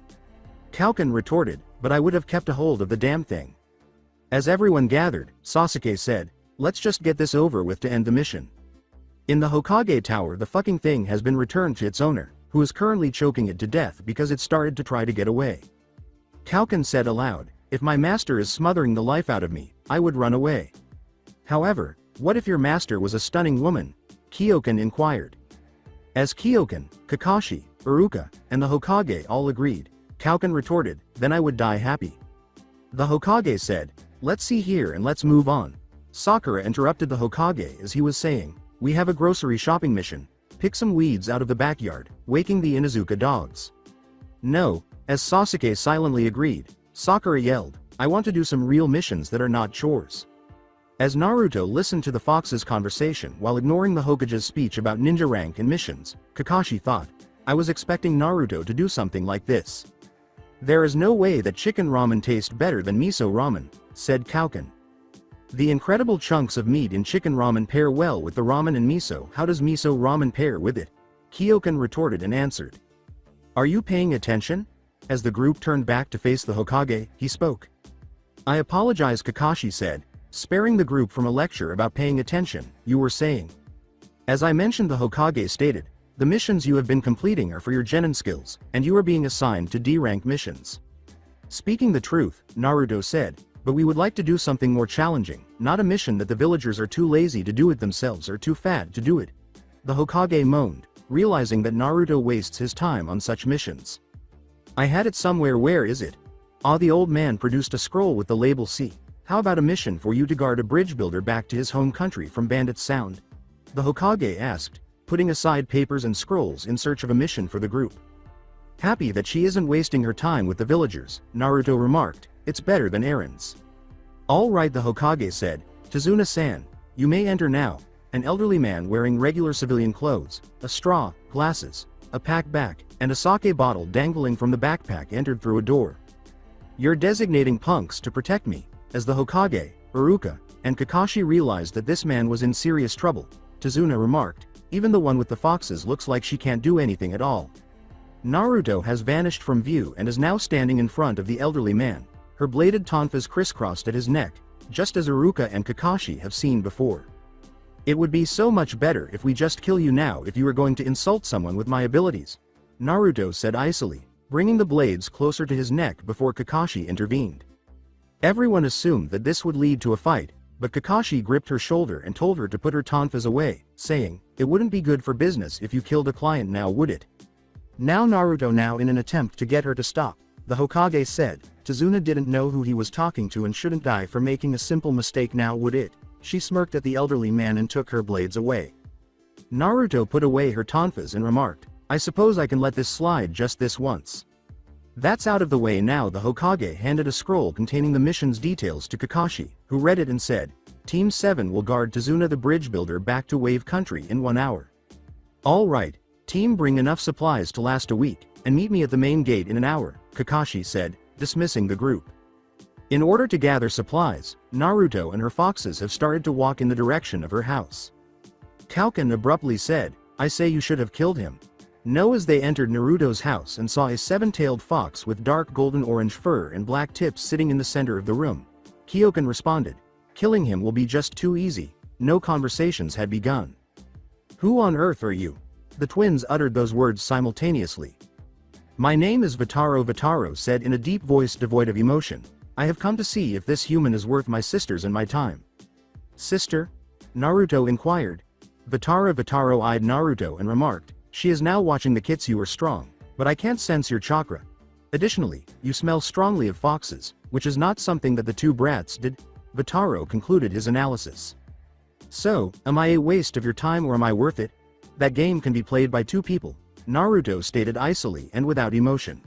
Kyokan retorted, but I would have kept a hold of the damn thing. As everyone gathered, Sasuke said, let's just get this over with to end the mission. In the Hokage tower the fucking thing has been returned to its owner, who is currently choking it to death because it started to try to get away. Kyokan said aloud, if my master is smothering the life out of me, I would run away. However, what if your master was a stunning woman? Kyokan inquired. As Kyokan, Kakashi, Iruka, and the Hokage all agreed, Kyokan retorted, then I would die happy. The Hokage said, let's see here and let's move on. Sakura interrupted the Hokage as he was saying, we have a grocery shopping mission, pick some weeds out of the backyard, waking the Inuzuka dogs. No, as Sasuke silently agreed, Sakura yelled, I want to do some real missions that are not chores. As Naruto listened to the fox's conversation while ignoring the Hokage's speech about ninja rank and missions, Kakashi thought, I was expecting Naruto to do something like this. There is no way that chicken ramen tastes better than miso ramen, said Kyokan. The incredible chunks of meat in chicken ramen pair well with the ramen and miso. How does miso ramen pair with it? Kyokan retorted and answered. Are you paying attention? As the group turned back to face the Hokage, he spoke. I apologize, Kakashi said, sparing the group from a lecture about paying attention. You were saying. As I mentioned, the Hokage stated, the missions you have been completing are for your Genin skills, and you are being assigned to D-rank missions. Speaking the truth, Naruto said, but we would like to do something more challenging, not a mission that the villagers are too lazy to do it themselves or too fat to do it. The Hokage moaned, realizing that Naruto wastes his time on such missions. I had it somewhere. Where is it? Ah, the old man produced a scroll with the label C. How about a mission for you to guard a bridge builder back to his home country from bandits' sound? The Hokage asked, putting aside papers and scrolls in search of a mission for the group. Happy that she isn't wasting her time with the villagers, Naruto remarked, it's better than errands. All right, the Hokage said, Tazuna-san, you may enter now. An elderly man wearing regular civilian clothes, a straw, glasses, a pack-back, and a sake bottle dangling from the backpack entered through a door. You're designating punks to protect me. As the Hokage, Iruka, and Kakashi realized that this man was in serious trouble, Tazuna remarked, even the one with the foxes looks like she can't do anything at all. Naruto has vanished from view and is now standing in front of the elderly man, her bladed tonfas crisscrossed at his neck, just as Iruka and Kakashi have seen before. It would be so much better if we just kill you now if you are going to insult someone with my abilities, Naruto said icily, bringing the blades closer to his neck before Kakashi intervened. Everyone assumed that this would lead to a fight, but Kakashi gripped her shoulder and told her to put her tonfas away, saying, it wouldn't be good for business if you killed a client now, would it? Now Naruto, in an attempt to get her to stop, the Hokage said, Tazuna didn't know who he was talking to and shouldn't die for making a simple mistake, now would it? She smirked at the elderly man and took her blades away. Naruto put away her tonfas and remarked, I suppose I can let this slide just this once. That's out of the way now. The Hokage handed a scroll containing the mission's details to Kakashi, who read it and said, Team 7 will guard Tazuna the bridge builder back to Wave Country in 1 hour. All right, team, bring enough supplies to last a week, and meet me at the main gate in an hour, Kakashi said, dismissing the group. In order to gather supplies, Naruto and her foxes have started to walk in the direction of her house. Kyokan abruptly said, I say you should have killed him. No, as they entered Naruto's house and saw a 7-tailed fox with dark golden-orange fur and black tips sitting in the center of the room, Kyokan responded, killing him will be just too easy. No conversations had begun. Who on earth are you? The twins uttered those words simultaneously. My name is Vataro. Vataro said in a deep voice devoid of emotion, I have come to see if this human is worth my sisters and my time. Sister? Naruto inquired. Vataro eyed Naruto and remarked, she is now watching the kits. You are strong, but I can't sense your chakra. Additionally, you smell strongly of foxes, which is not something that the two brats did. Vataro concluded his analysis. So, am I a waste of your time or am I worth it? That game can be played by 2 people. Naruto stated icily and without emotion.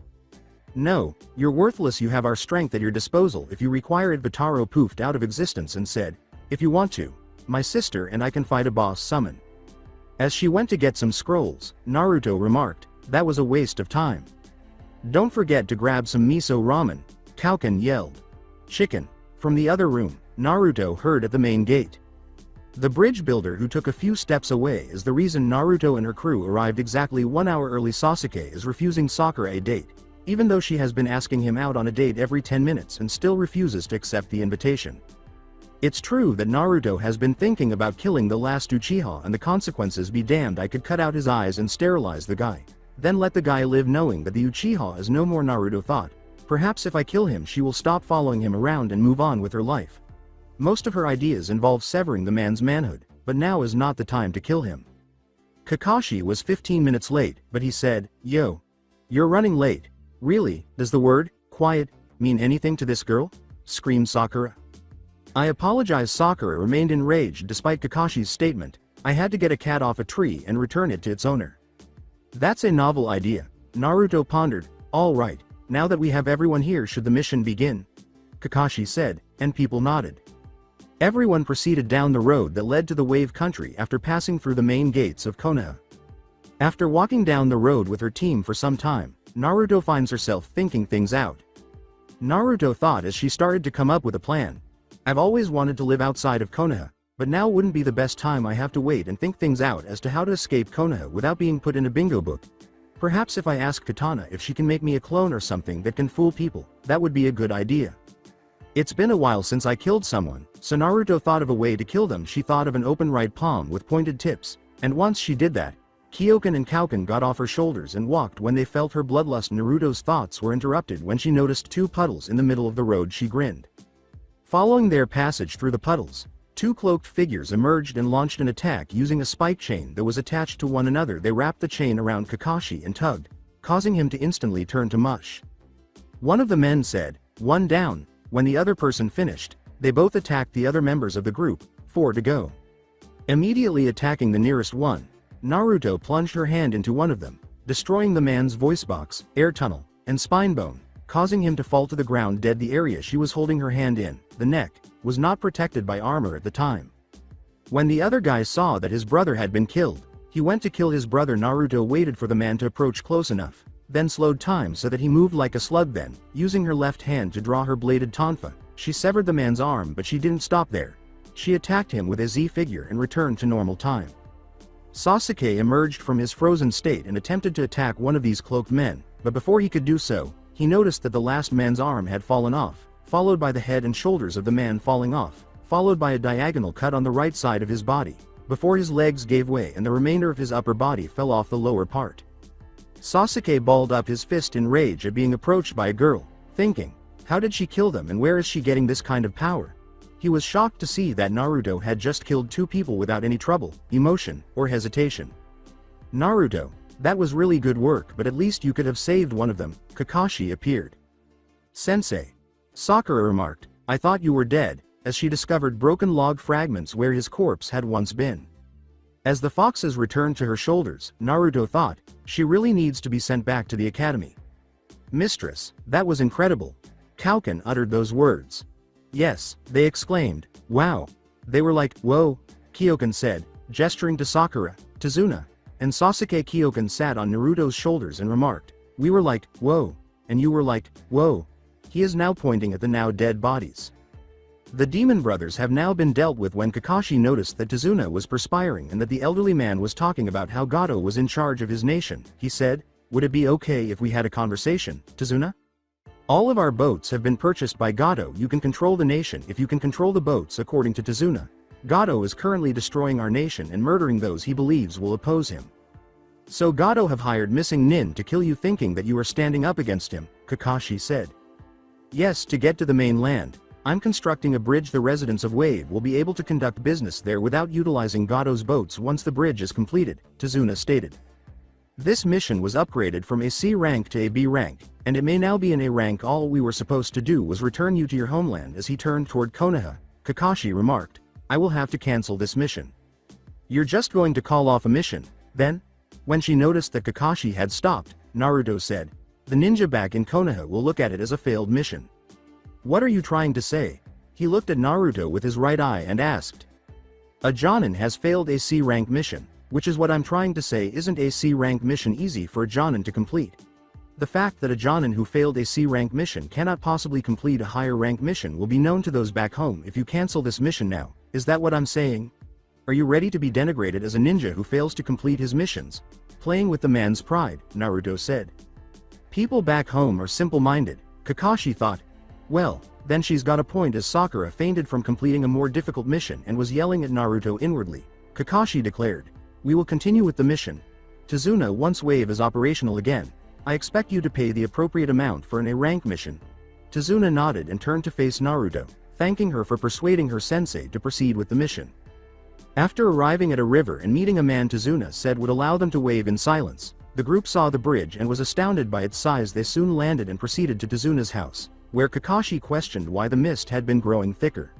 No, you're worthless. You have our strength at your disposal. If you require it. Vitaro poofed out of existence and said, if you want to, my sister and I can fight a boss summon. As she went to get some scrolls, Naruto remarked, that was a waste of time. Don't forget to grab some miso ramen, Kauken yelled. Chicken. From the other room, Naruto heard at the main gate. The bridge builder who took a few steps away is the reason Naruto and her crew arrived exactly 1 hour early. Sasuke is refusing Sakura a date, even though she has been asking him out on a date every 10 minutes and still refuses to accept the invitation. It's true that Naruto has been thinking about killing the last Uchiha, and the consequences be damned. I could cut out his eyes and sterilize the guy, then let the guy live knowing that the Uchiha is no more. Naruto thought, perhaps if I kill him she will stop following him around and move on with her life. Most of her ideas involve severing the man's manhood, but now is not the time to kill him. Kakashi was 15 minutes late, but he said, yo. You're running late. Really, does the word, quiet, mean anything to this girl? Screamed Sakura. I apologize. Sakura remained enraged despite Kakashi's statement, I had to get a cat off a tree and return it to its owner. That's a novel idea. Naruto pondered, alright, now that we have everyone here, should the mission begin? Kakashi said, and people nodded. Everyone proceeded down the road that led to the Wave Country after passing through the main gates of Konoha. After walking down the road with her team for some time, Naruto finds herself thinking things out. Naruto thought as she started to come up with a plan. I've always wanted to live outside of Konoha, but now wouldn't be the best time. I have to wait and think things out as to how to escape Konoha without being put in a bingo book. Perhaps if I ask Katana if she can make me a clone or something that can fool people, that would be a good idea. It's been a while since I killed someone, so Naruto thought of a way to kill them. She thought of an open right palm with pointed tips, and once she did that, Kyoken and Kauken got off her shoulders and walked when they felt her bloodlust. Naruto's thoughts were interrupted when she noticed 2 puddles in the middle of the road. She grinned. Following their passage through the puddles, 2 cloaked figures emerged and launched an attack using a spike chain that was attached to one another. They wrapped the chain around Kakashi and tugged, causing him to instantly turn to mush. One of the men said, one down. When the other person finished, they both attacked the other members of the group, 4 to go. Immediately attacking the nearest one, Naruto plunged her hand into one of them, destroying the man's voice box, air tunnel, and spine bone, causing him to fall to the ground dead. The area she was holding her hand in, the neck, was not protected by armor at the time. When the other guy saw that his brother had been killed, he went to kill his brother. Naruto waited for the man to approach close enough, then slowed time so that he moved like a slug. Then, using her left hand to draw her bladed tonfa, she severed the man's arm, but she didn't stop there. She attacked him with a Z figure and returned to normal time. Sasuke emerged from his frozen state and attempted to attack one of these cloaked men, but before he could do so, he noticed that the last man's arm had fallen off, followed by the head and shoulders of the man falling off, followed by a diagonal cut on the right side of his body, before his legs gave way and the remainder of his upper body fell off the lower part. Sasuke balled up his fist in rage at being approached by a girl, thinking, how did she kill them and where is she getting this kind of power? He was shocked to see that Naruto had just killed 2 people without any trouble, emotion, or hesitation. Naruto, that was really good work, but at least you could have saved one of them. Kakashi appeared. Sensei. Sakura remarked, I thought you were dead, as she discovered broken log fragments where his corpse had once been. As the foxes returned to her shoulders, Naruto thought, she really needs to be sent back to the academy. Mistress, that was incredible. Kauken uttered those words. Yes, they exclaimed, wow. They were like, whoa, Kyoken said, gesturing to Sakura, Tazuna, and Sasuke. Kyoken sat on Naruto's shoulders and remarked, we were like, whoa, and you were like, whoa. He is now pointing at the now dead bodies. The demon brothers have now been dealt with. When Kakashi noticed that Tazuna was perspiring and that the elderly man was talking about how Gato was in charge of his nation, he said, would it be okay if we had a conversation, Tazuna? All of our boats have been purchased by Gato. You can control the nation if you can control the boats. According to Tazuna, Gato is currently destroying our nation and murdering those he believes will oppose him. So Gato have hired missing Nin to kill you, thinking that you are standing up against him, Kakashi said. Yes, to get to the mainland, I'm constructing a bridge. The residents of Wave will be able to conduct business there without utilizing Gato's boats once the bridge is completed, Tazuna stated. This mission was upgraded from a C rank to a B rank, and it may now be an A rank. All we were supposed to do was return you to your homeland. As he turned toward Konoha, Kakashi remarked, I will have to cancel this mission. You're just going to call off a mission, then? When she noticed that Kakashi had stopped, Naruto said, "The ninja back in Konoha will look at it as a failed mission." "What are you trying to say?" He looked at Naruto with his right eye and asked. "A Jonin has failed a C-rank mission, which is what I'm trying to say. Isn't a C-rank mission easy for a Jonin to complete? The fact that a Jonin who failed a C-rank mission cannot possibly complete a higher rank mission will be known to those back home if you cancel this mission now. Is that what I'm saying? Are you ready to be denigrated as a ninja who fails to complete his missions?" Playing with the man's pride, Naruto said. People back home are simple-minded, Kakashi thought. Well, then she's got a point, as Sakura fainted from completing a more difficult mission and was yelling at Naruto inwardly. Kakashi declared, "We will continue with the mission. Tazuna, once wave is operational again, I expect you to pay the appropriate amount for an A-rank mission." Tazuna nodded and turned to face Naruto, thanking her for persuading her sensei to proceed with the mission. After arriving at a river and meeting a man Tazuna said would allow them to wave in silence, the group saw the bridge and was astounded by its size. They soon landed and proceeded to Tazuna's house, where Kakashi questioned why the mist had been growing thicker.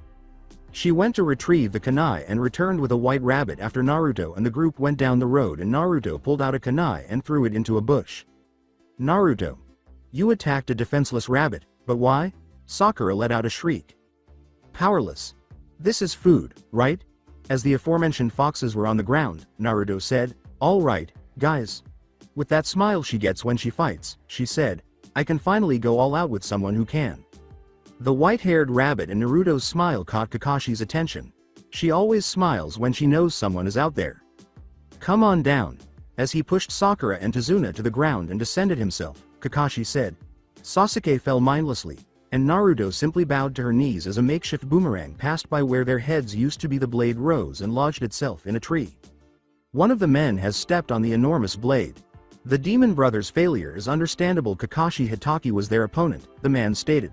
She went to retrieve the kunai and returned with a white rabbit after Naruto and the group went down the road, and Naruto pulled out a kunai and threw it into a bush. "Naruto, you attacked a defenseless rabbit, but why?" Sakura let out a shriek. "Powerless. This is food, right?" As the aforementioned foxes were on the ground, Naruto said, "All right, guys." With that smile she gets when she fights, she said, "I can finally go all out with someone who can." The white-haired rabbit and Naruto's smile caught Kakashi's attention. She always smiles when she knows someone is out there. "Come on down." As he pushed Sakura and Tazuna to the ground and descended himself, Kakashi said. Sasuke fell mindlessly, and Naruto simply bowed to her knees as a makeshift boomerang passed by where their heads used to be. The blade rose and lodged itself in a tree. "One of the men has stepped on the enormous blade. The demon brothers' failure is understandable. Kakashi Hitaki was their opponent," the man stated.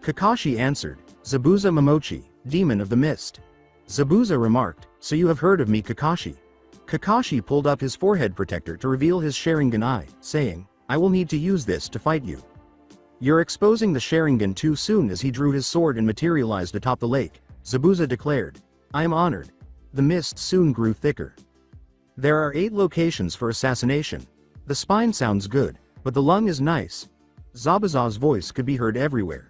Kakashi answered, "Zabuza Momochi, demon of the mist." Zabuza remarked, "So you have heard of me, Kakashi?" Kakashi pulled up his forehead protector to reveal his Sharingan eye, saying, "I will need to use this to fight you." "You're exposing the Sharingan too soon." As he drew his sword and materialized atop the lake, Zabuza declared, "I am honored." The mist soon grew thicker. "There are 8 locations for assassination. The spine sounds good, but the lung is nice." Zabuza's voice could be heard everywhere.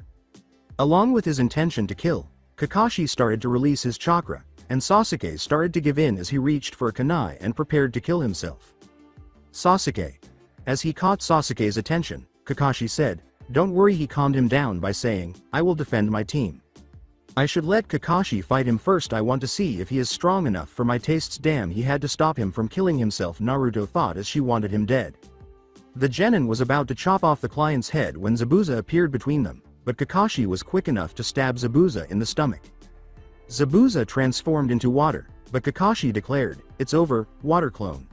Along with his intention to kill, Kakashi started to release his chakra, and Sasuke started to give in as he reached for a kunai and prepared to kill himself. "Sasuke." As he caught Sasuke's attention, Kakashi said, "Don't worry." He calmed him down by saying, "I will defend my team. I should let Kakashi fight him first. I want to see if he is strong enough for my tastes." Damn, he had to stop him from killing himself, Naruto thought as she wanted him dead. The Genin was about to chop off the client's head when Zabuza appeared between them, but Kakashi was quick enough to stab Zabuza in the stomach. Zabuza transformed into water, but Kakashi declared, "It's over, water clone."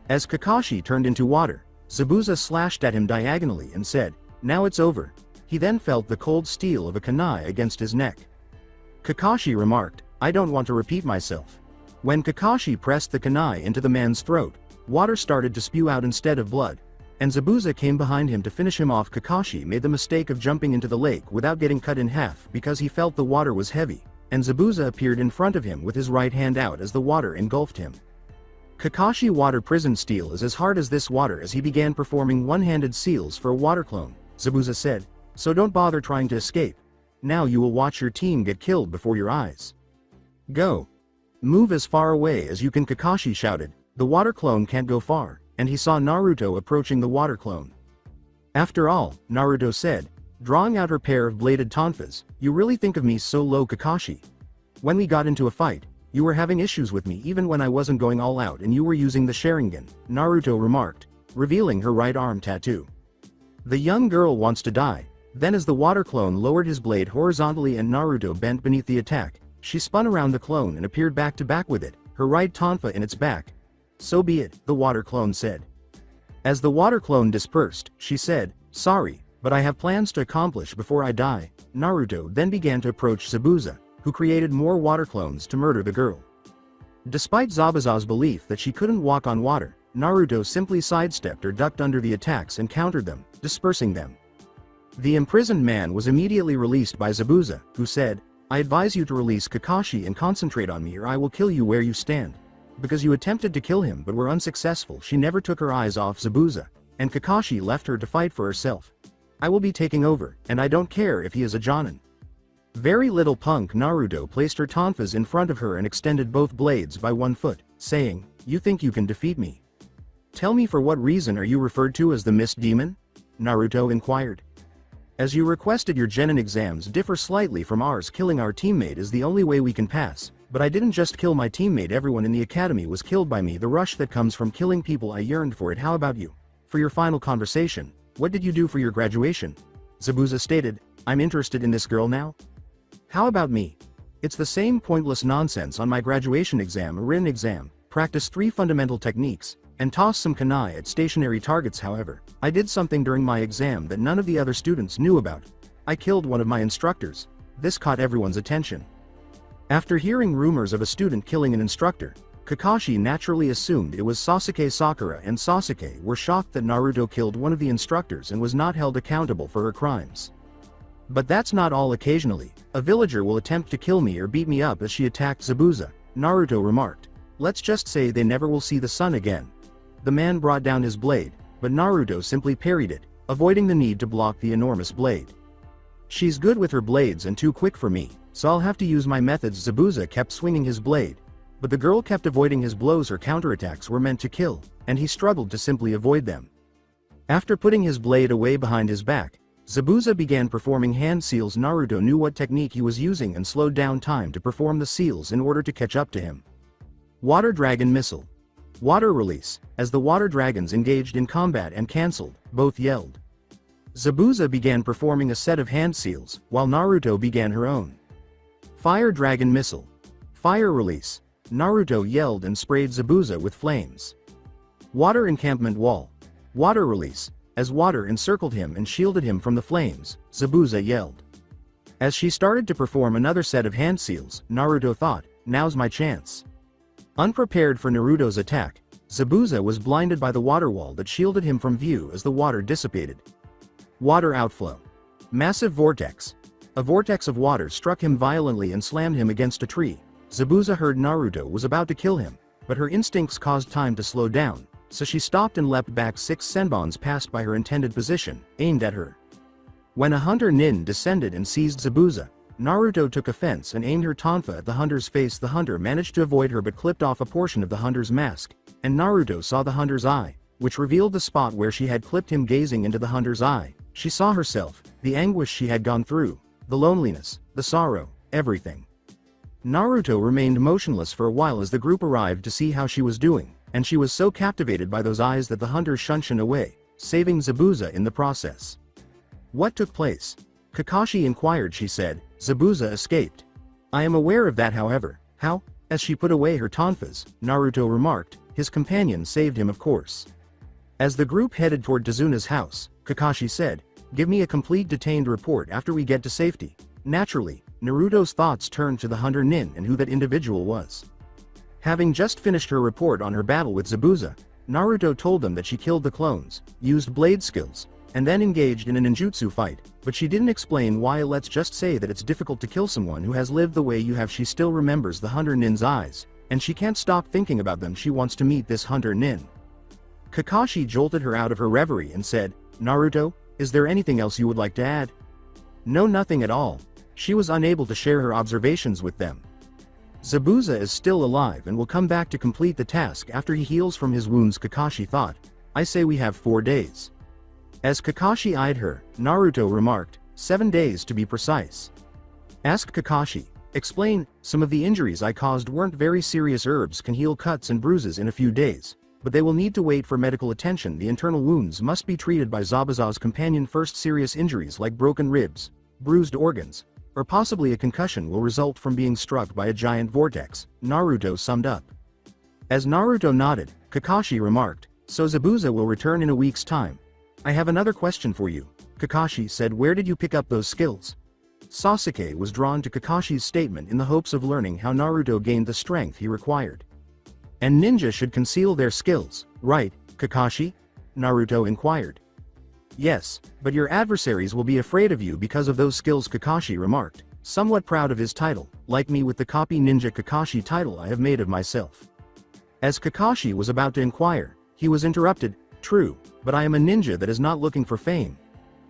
As Kakashi turned into water, Zabuza slashed at him diagonally and said, "Now it's over." He then felt the cold steel of a kunai against his neck. Kakashi remarked, "I don't want to repeat myself." When Kakashi pressed the kunai into the man's throat, water started to spew out instead of blood, and Zabuza came behind him to finish him off. Kakashi made the mistake of jumping into the lake without getting cut in half because he felt the water was heavy, and Zabuza appeared in front of him with his right hand out as the water engulfed him. Kakashi water prison steel is as hard as this water. As he began performing one-handed seals for a water clone, Zabuza said, "So don't bother trying to escape. Now you will watch your team get killed before your eyes. Go. Move as far away as you can." Kakashi shouted. The water clone can't go far, and he saw Naruto approaching the water clone. "After all," Naruto said, drawing out her pair of bladed tonfas, "you really think of me so low, Kakashi? When we got into a fight, you were having issues with me even when I wasn't going all out and you were using the Sharingan," Naruto remarked, revealing her right arm tattoo. "The young girl wants to die." Then as the water clone lowered his blade horizontally and Naruto bent beneath the attack, she spun around the clone and appeared back to back with it, her right tonfa in its back. "So be it," the water clone said. As the water clone dispersed, she said, "Sorry, but I have plans to accomplish before I die." Naruto then began to approach Zabuza, who created more water clones to murder the girl. Despite Zabuza's belief that she couldn't walk on water, Naruto simply sidestepped or ducked under the attacks and countered them, dispersing them. The imprisoned man was immediately released by Zabuza, who said, "I advise you to release Kakashi and concentrate on me or I will kill you where you stand." Because you attempted to kill him but were unsuccessful. She never took her eyes off Zabuza, and Kakashi left her to fight for herself. I will be taking over, and I don't care if he is a Jonin. Very little punk Naruto placed her tonfas in front of her and extended both blades by 1 foot, saying, "You think you can defeat me? Tell me, for what reason are you referred to as the Mist Demon?" Naruto inquired. "As you requested, your Genin exams differ slightly from ours. Killing our teammate is the only way we can pass, but I didn't just kill my teammate, everyone in the academy was killed by me. The rush that comes from killing people, I yearned for it. How about you? For your final conversation, what did you do for your graduation?" Zabuza stated, "I'm interested in this girl now. How about me? It's the same pointless nonsense on my graduation exam, a written exam. Practice 3 fundamental techniques, and toss some kunai at stationary targets. However, I did something during my exam that none of the other students knew about. I killed one of my instructors. This caught everyone's attention." After hearing rumors of a student killing an instructor, Kakashi naturally assumed it was Sasuke. Sakura and Sasuke were shocked that Naruto killed one of the instructors and was not held accountable for her crimes. "But that's not all. Occasionally, a villager will attempt to kill me or beat me up as she attacked Zabuza," Naruto remarked. "Let's just say they never will see the sun again." The man brought down his blade, but Naruto simply parried it, avoiding the need to block the enormous blade. "She's good with her blades and too quick for me, so I'll have to use my methods." Zabuza kept swinging his blade, but the girl kept avoiding his blows. Her counterattacks were meant to kill, and he struggled to simply avoid them. After putting his blade away behind his back, Zabuza began performing hand seals. Naruto knew what technique he was using and slowed down time to perform the seals in order to catch up to him. Water Dragon Missile. Water Release. As the water dragons engaged in combat and cancelled, both yelled. Zabuza began performing a set of hand seals, while Naruto began her own. Fire Dragon Missile. Fire Release. Naruto yelled and sprayed Zabuza with flames. Water Encampment Wall. Water Release. As water encircled him and shielded him from the flames, Zabuza yelled. As she started to perform another set of hand seals, Naruto thought, "Now's my chance." Unprepared for Naruto's attack, Zabuza was blinded by the water wall that shielded him from view as the water dissipated. Water Outflow. Massive Vortex. A vortex of water struck him violently and slammed him against a tree. Zabuza heard Naruto was about to kill him, but her instincts caused time to slow down, so she stopped and leapt back. 6 senbons passed by her intended position, aimed at her. When a hunter nin descended and seized Zabuza, Naruto took offense and aimed her tonfa at the hunter's face. The hunter managed to avoid her but clipped off a portion of the hunter's mask, and Naruto saw the hunter's eye, which revealed the spot where she had clipped him. Gazing into the hunter's eye, she saw herself, the anguish she had gone through, the loneliness, the sorrow, everything. Naruto remained motionless for a while as the group arrived to see how she was doing, and she was so captivated by those eyes that the hunter shunshed away, saving Zabuza in the process. "What took place?" Kakashi inquired. She said, "Zabuza escaped." "I am aware of that, however." "How?" As she put away her tonfas, Naruto remarked, "His companion saved him, of course." As the group headed toward Tazuna's house, Kakashi said, "Give me a complete detained report after we get to safety." Naturally, Naruto's thoughts turned to the hunter nin and who that individual was. Having just finished her report on her battle with Zabuza, Naruto told them that she killed the clones, used blade skills, and then engaged in a ninjutsu fight, but she didn't explain why. Let's just say that it's difficult to kill someone who has lived the way you have. She still remembers the hunter nin's eyes, and she can't stop thinking about them. She wants to meet this hunter nin. Kakashi jolted her out of her reverie and said, "Naruto, is there anything else you would like to add?" "No, nothing at all." She was unable to share her observations with them. Zabuza is still alive and will come back to complete the task after he heals from his wounds, Kakashi thought. "I say we have 4 days. As Kakashi eyed her, Naruto remarked, 7 days to be precise. Ask Kakashi. Explain, some of the injuries I caused weren't very serious. Herbs can heal cuts and bruises in a few days, but they will need to wait for medical attention. The internal wounds must be treated by Zabuza's companion first. Serious injuries like broken ribs, bruised organs, or possibly a concussion will result from being struck by a giant vortex, Naruto summed up. As Naruto nodded, Kakashi remarked, "So Zabuza will return in a week's time. I have another question for you," Kakashi said. "Where did you pick up those skills?" Sasuke was drawn to Kakashi's statement in the hopes of learning how Naruto gained the strength he required. "And ninja should conceal their skills, right, Kakashi?" Naruto inquired. "Yes, but your adversaries will be afraid of you because of those skills," Kakashi remarked, somewhat proud of his title. "Like me with the copy ninja Kakashi title I have made of myself." As Kakashi was about to inquire, he was interrupted. True, but I am a ninja that is not looking for fame.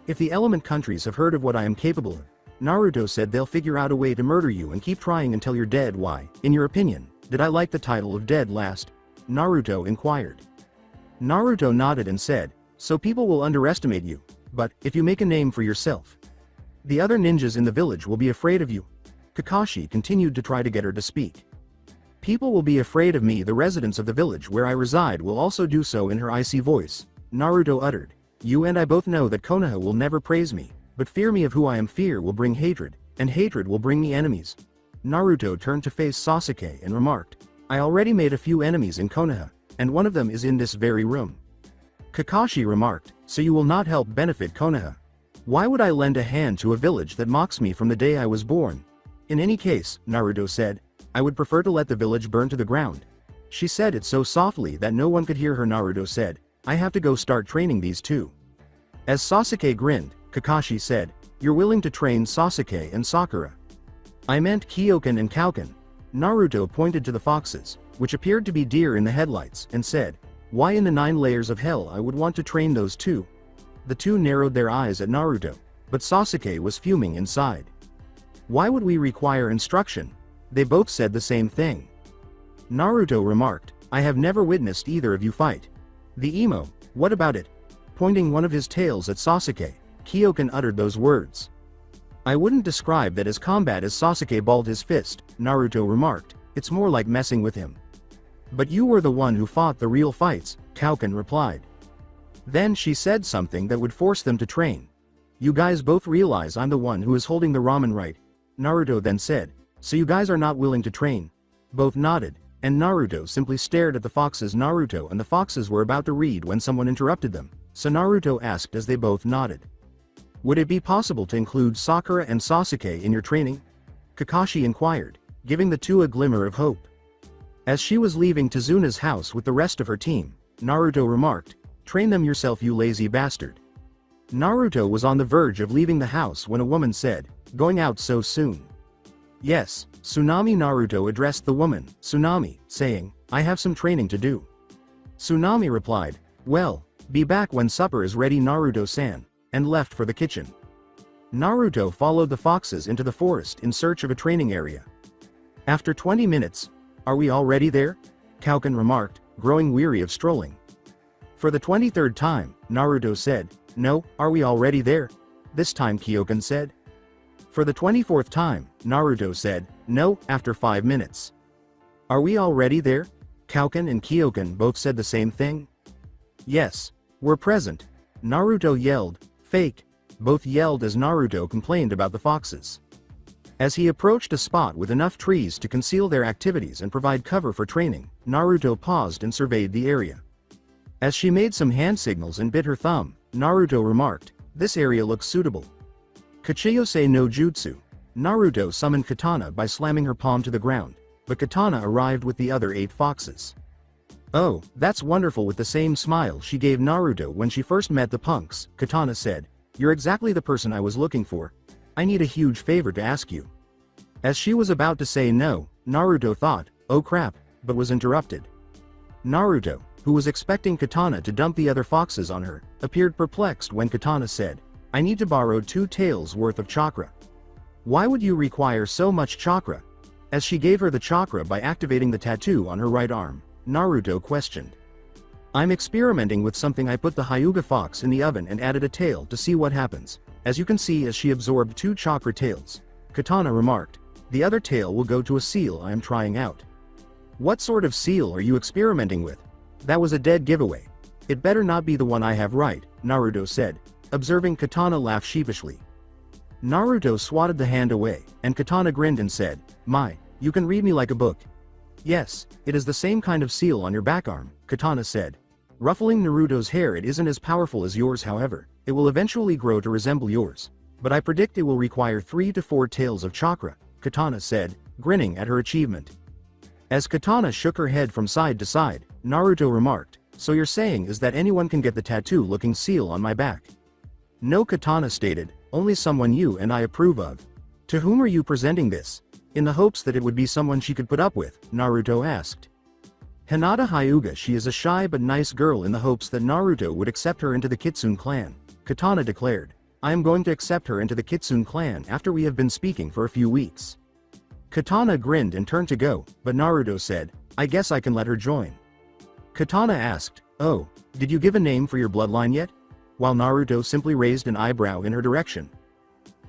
If the element countries have heard of what I am capable of, Naruto said they'll figure out a way to murder you and keep trying until you're dead. Why, in your opinion, did I like the title of dead last? Naruto inquired. Naruto nodded and said, so people will underestimate you, but if you make a name for yourself, the other ninjas in the village will be afraid of you. Kakashi continued to try to get her to speak. People will be afraid of me. The residents of the village where I reside will also do so. In her icy voice, Naruto uttered, you and I both know that Konoha will never praise me, but fear me of who I am. Fear will bring hatred, and hatred will bring me enemies. Naruto turned to face Sasuke and remarked, I already made a few enemies in Konoha, and one of them is in this very room. Kakashi remarked, so you will not help benefit Konoha. Why would I lend a hand to a village that mocks me from the day I was born? In any case, Naruto said, I would prefer to let the village burn to the ground. She said it so softly that no one could hear her. Naruto said, I have to go start training these two. As Sasuke grinned, Kakashi said, you're willing to train Sasuke and Sakura. I meant Kyokan and Kaukan. Naruto pointed to the foxes, which appeared to be deer in the headlights, and said, why in the 9 layers of hell I would want to train those two? The two narrowed their eyes at Naruto, but Sasuke was fuming inside. Why would we require instruction? They both said the same thing. Naruto remarked, I have never witnessed either of you fight. The emo, what about it? Pointing one of his tails at Sasuke, Kyokan uttered those words. I wouldn't describe that as combat. As Sasuke balled his fist, Naruto remarked, it's more like messing with him. But you were the one who fought the real fights, Kaukan replied. Then she said something that would force them to train. You guys both realize I'm the one who is holding the ramen, right? Naruto then said, so you guys are not willing to train? Both nodded, and Naruto simply stared at the foxes. Naruto and the foxes were about to read when someone interrupted them, so Naruto asked as they both nodded. Would it be possible to include Sakura and Sasuke in your training? Kakashi inquired, giving the two a glimmer of hope. As she was leaving Tezuna's house with the rest of her team, Naruto remarked, train them yourself, you lazy bastard. Naruto was on the verge of leaving the house when a woman said, going out so soon? Yes, Tsunami. Naruto addressed the woman, Tsunami, saying, I have some training to do. Tsunami replied, well, be back when supper is ready, Naruto-san, and left for the kitchen. Naruto followed the foxes into the forest in search of a training area. After 20 minutes, are we already there? Kaukan remarked, growing weary of strolling. For the 23rd time, Naruto said, no, are we already there? This time Kyokan said. For the 24th time, Naruto said, no, after 5 minutes. Are we already there? Kaukan and Kyokan both said the same thing. Yes, we're present. Naruto yelled, fake. Both yelled as Naruto complained about the foxes. As he approached a spot with enough trees to conceal their activities and provide cover for training, Naruto paused and surveyed the area. As she made some hand signals and bit her thumb, Naruto remarked, this area looks suitable. Kachiyose no Jutsu. Naruto summoned Katana by slamming her palm to the ground, but Katana arrived with the other 8 foxes. Oh, that's wonderful. With the same smile she gave Naruto when she first met the punks, Katana said, you're exactly the person I was looking for. I need a huge favor to ask you. As she was about to say no, Naruto thought, oh crap, but was interrupted. Naruto, who was expecting Katana to dump the other foxes on her, appeared perplexed when Katana said, I need to borrow 2 taels worth of chakra. Why would you require so much chakra? As she gave her the chakra by activating the tattoo on her right arm, Naruto questioned. I'm experimenting with something. I put the Hyuga fox in the oven and added a tail to see what happens. As you can see, as she absorbed 2 chakra tails, Katana remarked, the other tail will go to a seal I am trying out. What sort of seal are you experimenting with? That was a dead giveaway. It better not be the one I have, right? Naruto said, observing Katana laugh sheepishly. Naruto swatted the hand away, and Katana grinned and said, my, you can read me like a book. Yes, it is the same kind of seal on your back arm, Katana said. Ruffling Naruto's hair. It isn't as powerful as yours, however, it will eventually grow to resemble yours. But I predict it will require 3 to 4 taels of chakra, Katana said, grinning at her achievement. As Katana shook her head from side to side, Naruto remarked, so you're saying is that anyone can get the tattoo-looking seal on my back? No, Katana stated, only someone you and I approve of. To whom are you presenting this? In the hopes that it would be someone she could put up with, Naruto asked. Hinata Hyuga. She is a shy but nice girl in the hopes that Naruto would accept her into the Kitsune clan. Katana declared. I am going to accept her into the Kitsune clan after we have been speaking for a few weeks. Katana grinned and turned to go, but Naruto said, I guess I can let her join. Katana asked, oh, did you give a name for your bloodline yet? While Naruto simply raised an eyebrow in her direction.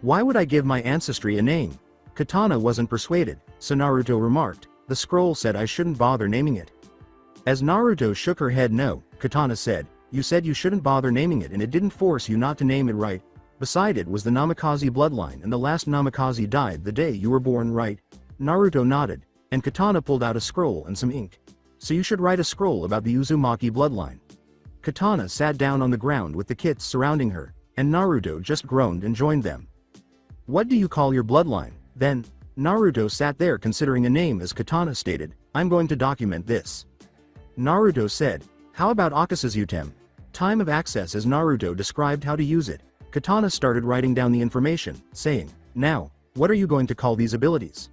Why would I give my ancestry a name? Katana wasn't persuaded, so Naruto remarked, the scroll said I shouldn't bother naming it. As Naruto shook her head no, Katana said, you said you shouldn't bother naming it and it didn't force you not to name it right. Beside it was the Namikaze bloodline and the last Namakaze died the day you were born, right? Naruto nodded, and Katana pulled out a scroll and some ink. So you should write a scroll about the Uzumaki bloodline. Katana sat down on the ground with the kits surrounding her, and Naruto just groaned and joined them. What do you call your bloodline, then? Naruto sat there considering a name as Katana stated, I'm going to document this. Naruto said, how about Akasa's Utem? Time of access as Naruto described how to use it. Katana started writing down the information, saying, now, what are you going to call these abilities?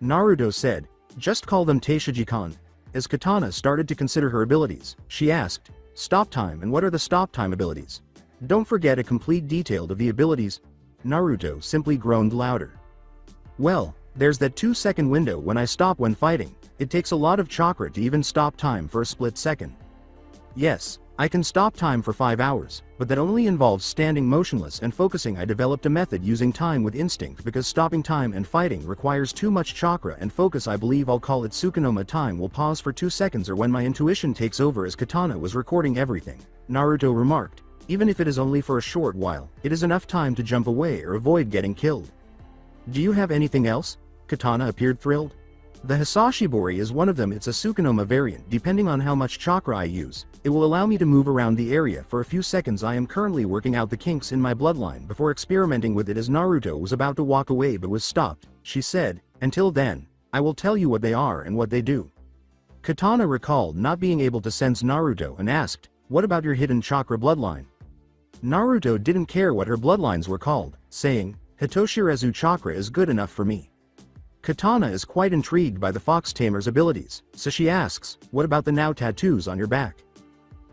Naruto said, just call them Teishijikan. As Katana started to consider her abilities, she asked, stop time and what are the stop time abilities? Don't forget a complete detail of the abilities. Naruto simply groaned louder. Well, there's that 2-second window when I stop when fighting. It takes a lot of chakra to even stop time for a split second. Yes, I can stop time for 5 hours, but that only involves standing motionless and focusing. I developed a method using time with instinct because stopping time and fighting requires too much chakra and focus. I believe I'll call it Tsukunoma. Time will pause for 2 seconds or when my intuition takes over. As Katana was recording everything, Naruto remarked, even if it is only for a short while, it is enough time to jump away or avoid getting killed. Do you have anything else? Katana appeared thrilled. The Hisashibori is one of them. It's a Tsukunoma variant. Depending on how much chakra I use, it will allow me to move around the area for a few seconds. I am currently working out the kinks in my bloodline before experimenting with it. As Naruto was about to walk away but was stopped, she said, until then, I will tell you what they are and what they do. Katana recalled not being able to sense Naruto and asked, what about your hidden chakra bloodline? Naruto didn't care what her bloodlines were called, saying, Hitoshirezu chakra is good enough for me. Katana is quite intrigued by the fox tamer's abilities, so she asks, what about the now tattoos on your back?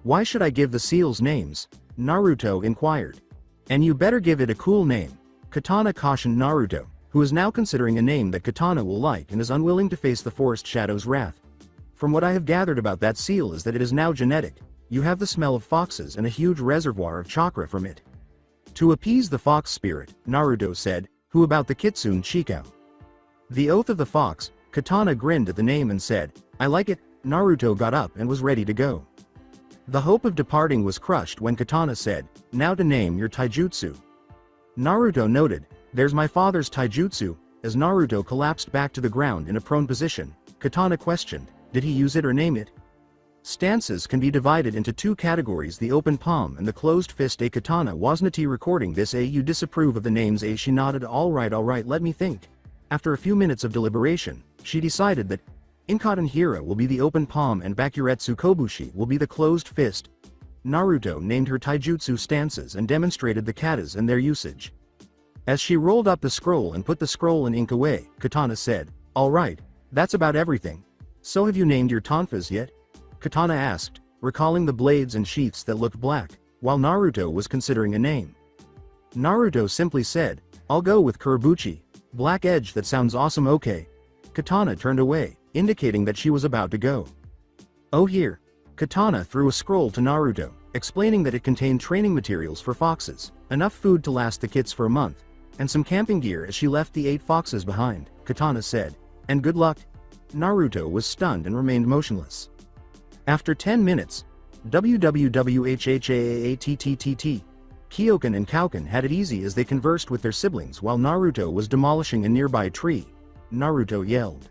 Why should I give the seals names? Naruto inquired. And you better give it a cool name. Katana cautioned Naruto, who is now considering a name that Katana will like and is unwilling to face the forest shadow's wrath. From what I have gathered about that seal is that it is now genetic. You have the smell of foxes and a huge reservoir of chakra from it. To appease the fox spirit, Naruto said, who about the Kitsune Chikao? The Oath of the Fox. Katana grinned at the name and said, I like it. Naruto got up and was ready to go. The hope of departing was crushed when Katana said, now to name your taijutsu. Naruto noted, there's my father's taijutsu. As Naruto collapsed back to the ground in a prone position, Katana questioned, did he use it or name it? Stances can be divided into 2 categories, the open palm and the closed fist. A Katana wasn't recording this. You disapprove of the names? She nodded. Alright, let me think. After a few minutes of deliberation, she decided that Inkaten Hira will be the open palm and Bakuretsu Kobushi will be the closed fist. Naruto named her taijutsu stances and demonstrated the katas and their usage. As she rolled up the scroll and put the scroll and ink away, Katana said, alright, that's about everything. So have you named your tonfas yet? Katana asked, recalling the blades and sheaths that looked black, while Naruto was considering a name. Naruto simply said, I'll go with Kurabuchi. Black edge. That sounds awesome. Okay. Katana turned away, indicating that she was about to go. Oh here. Katana threw a scroll to Naruto, explaining that it contained training materials for foxes, enough food to last the kits for a month, and some camping gear as she left the 8 foxes behind. Katana said, and good luck. Naruto was stunned and remained motionless. After 10 minutes, WWWHHAAATTTT. Kyokan and Kaukan had it easy as they conversed with their siblings while Naruto was demolishing a nearby tree. Naruto yelled.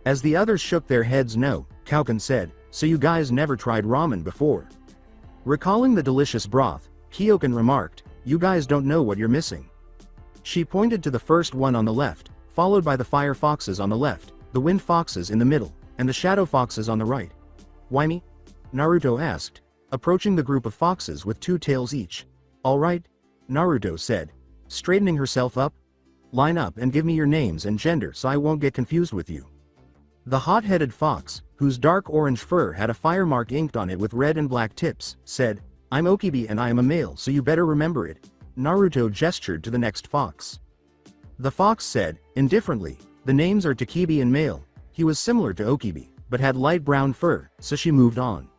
As the others shook their heads no, Kaukan said, so you guys never tried ramen before? Recalling the delicious broth, Kyokan remarked, you guys don't know what you're missing. She pointed to the first one on the left, followed by the fire foxes on the left, the wind foxes in the middle, and the shadow foxes on the right. Why me? Naruto asked, approaching the group of foxes with 2 tails each. Alright, Naruto said, straightening herself up. Line up and give me your names and gender so I won't get confused with you. The hot-headed fox, who whose dark orange fur had a fire mark inked on it with red and black tips, said, "I'm Okibi and I am a male, so you better remember it." Naruto gestured to the next fox. The fox said, indifferently, "The names are Takibi and male." He was similar to Okibi, but had light brown fur, so she moved on.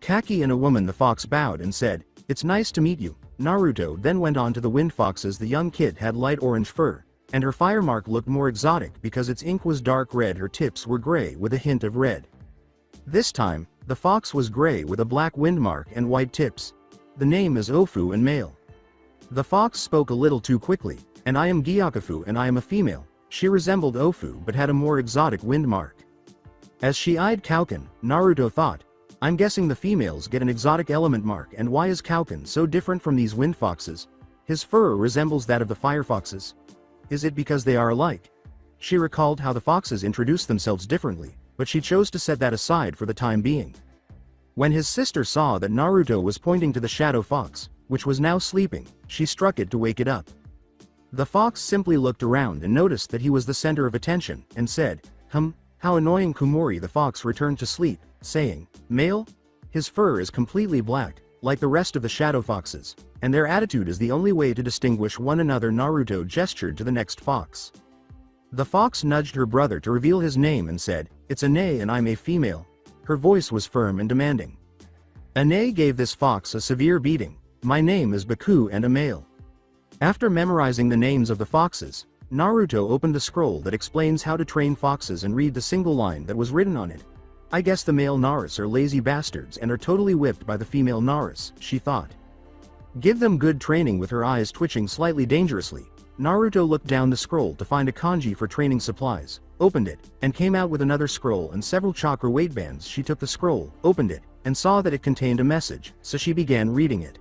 Kaki and a woman. The fox bowed and said, "It's nice to meet you." Naruto then went on to the wind foxes. The young kid had light orange fur, and her fire mark looked more exotic because its ink was dark red. Her tips were gray with a hint of red. This time, the fox was gray with a black wind mark and white tips. The name is Ofu and male. The fox spoke a little too quickly, "And I am Gyakafu and I am a female." She resembled Ofu but had a more exotic wind mark. As she eyed Kauken, Naruto thought, "I'm guessing the females get an exotic element mark, and why is Kauken so different from these wind foxes? His fur resembles that of the fire foxes. Is it because they are alike?" She recalled how the foxes introduced themselves differently, but she chose to set that aside for the time being. When his sister saw that Naruto was pointing to the shadow fox, which was now sleeping, she struck it to wake it up. The fox simply looked around and noticed that he was the center of attention, and said, How annoying." Kumori the fox returned to sleep, saying, "Male? His fur is completely black, like the rest of the shadow foxes, and their attitude is the only way to distinguish one another." Naruto gestured to the next fox. The fox nudged her brother to reveal his name and said, "It's Ane and I'm a female." Her voice was firm and demanding. Ane gave this fox a severe beating. "My name is Baku and a male." After memorizing the names of the foxes, Naruto opened the scroll that explains how to train foxes and read the single line that was written on it. "I guess the male Naras are lazy bastards and are totally whipped by the female Naras," she thought. "Give them good training." With her eyes twitching slightly dangerously, Naruto looked down the scroll to find a kanji for training supplies, opened it, and came out with another scroll and several chakra weight bands. She took the scroll, opened it, and saw that it contained a message, so she began reading it.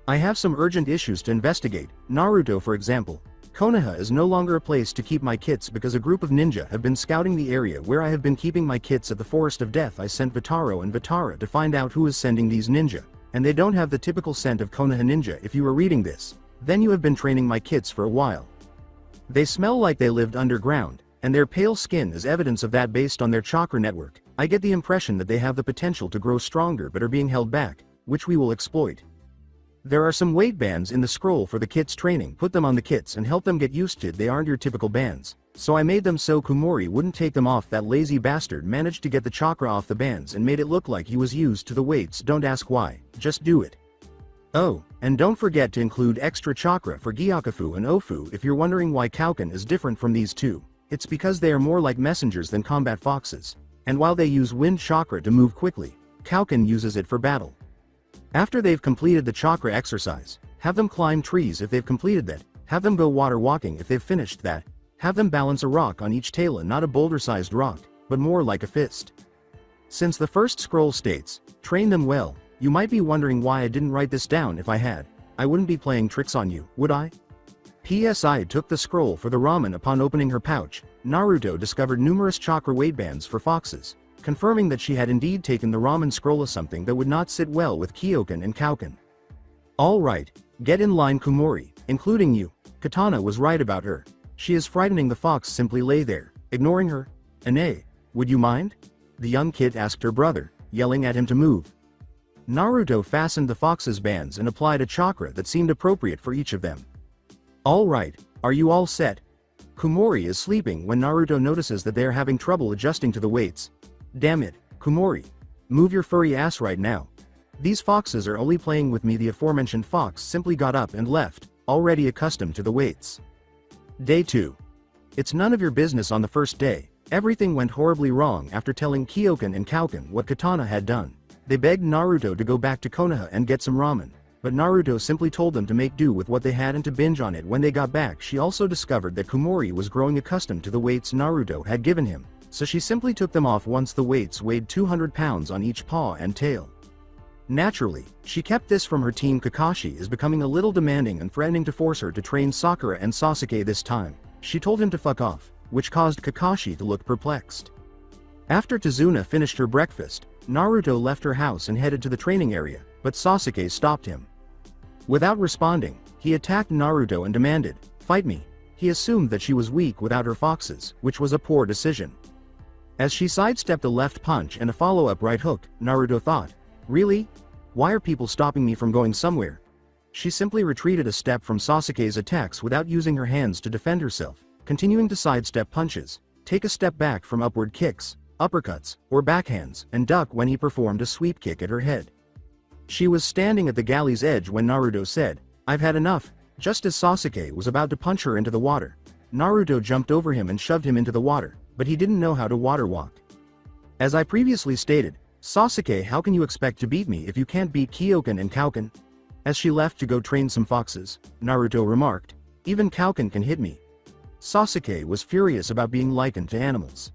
"I have some urgent issues to investigate. Naruto, for example. Konoha is no longer a place to keep my kits because a group of ninja have been scouting the area where I have been keeping my kits at the Forest of Death. I sent Vitaro and Vitara to find out who is sending these ninja, and they don't have the typical scent of Konoha ninja. If you are reading this, then you have been training my kits for a while. They smell like they lived underground, and their pale skin is evidence of that based on their chakra network. I get the impression that they have the potential to grow stronger but are being held back, which we will exploit. There are some weight bands in the scroll for the kits training. Put them on the kits and help them get used to it. They aren't your typical bands, so I made them so Kumori wouldn't take them off. That lazy bastard managed to get the chakra off the bands and made it look like he was used to the weights. Don't ask why, just do it. Oh, and don't forget to include extra chakra for Gyakafu and Ofu. If you're wondering why Kauken is different from these two, it's because they are more like messengers than combat foxes, and while they use wind chakra to move quickly, Kauken uses it for battle. After they've completed the chakra exercise, have them climb trees. If they've completed that, have them go water walking. If they've finished that, have them balance a rock on each tail, and not a boulder-sized rock, but more like a fist. Since the first scroll states, train them well, you might be wondering why I didn't write this down. If I had, I wouldn't be playing tricks on you, would I? PSI took the scroll for the ramen. Upon opening her pouch, Naruto discovered numerous chakra weight bands for foxes, confirming that she had indeed taken the ramen scroll. Something that would not sit well with Kyoken and Kauken. "All right, get in line Kumori, including you." Katana was right about her. "She is frightening." The fox simply lay there, ignoring her. "Ane, would you mind?" the young kid asked her brother, yelling at him to move. Naruto fastened the fox's bands and applied a chakra that seemed appropriate for each of them. "All right, are you all set?" Kumori is sleeping when Naruto notices that they are having trouble adjusting to the weights. "Damn it, Kumori. Move your furry ass right now. These foxes are only playing with me." The aforementioned fox simply got up and left, already accustomed to the weights. Day 2. It's none of your business. On the first day, everything went horribly wrong. After telling Kyoken and Kauken what Katana had done, they begged Naruto to go back to Konoha and get some ramen, but Naruto simply told them to make do with what they had and to binge on it. When they got back, she also discovered that Kumori was growing accustomed to the weights Naruto had given him, so she simply took them off once the weights weighed 200 pounds on each paw and tail. Naturally, she kept this from her team. Kakashi is becoming a little demanding and threatening to force her to train Sakura and Sasuke. This time, she told him to fuck off, which caused Kakashi to look perplexed. After Tazuna finished her breakfast, Naruto left her house and headed to the training area, but Sasuke stopped him. Without responding, he attacked Naruto and demanded, "Fight me." He assumed that she was weak without her foxes, which was a poor decision. As she sidestepped a left punch and a follow-up right hook, Naruto thought, "Really? Why are people stopping me from going somewhere?" She simply retreated a step from Sasuke's attacks without using her hands to defend herself, continuing to sidestep punches, take a step back from upward kicks, uppercuts, or backhands, and duck when he performed a sweep kick at her head. She was standing at the galley's edge when Naruto said, "I've had enough." Just as Sasuke was about to punch her into the water, Naruto jumped over him and shoved him into the water, but he didn't know how to water walk. As I previously stated, "Sasuke, how can you expect to beat me if you can't beat Kyokan and Kaukan?" As she left to go train some foxes, Naruto remarked, "Even Kaukan can hit me." Sasuke was furious about being likened to animals.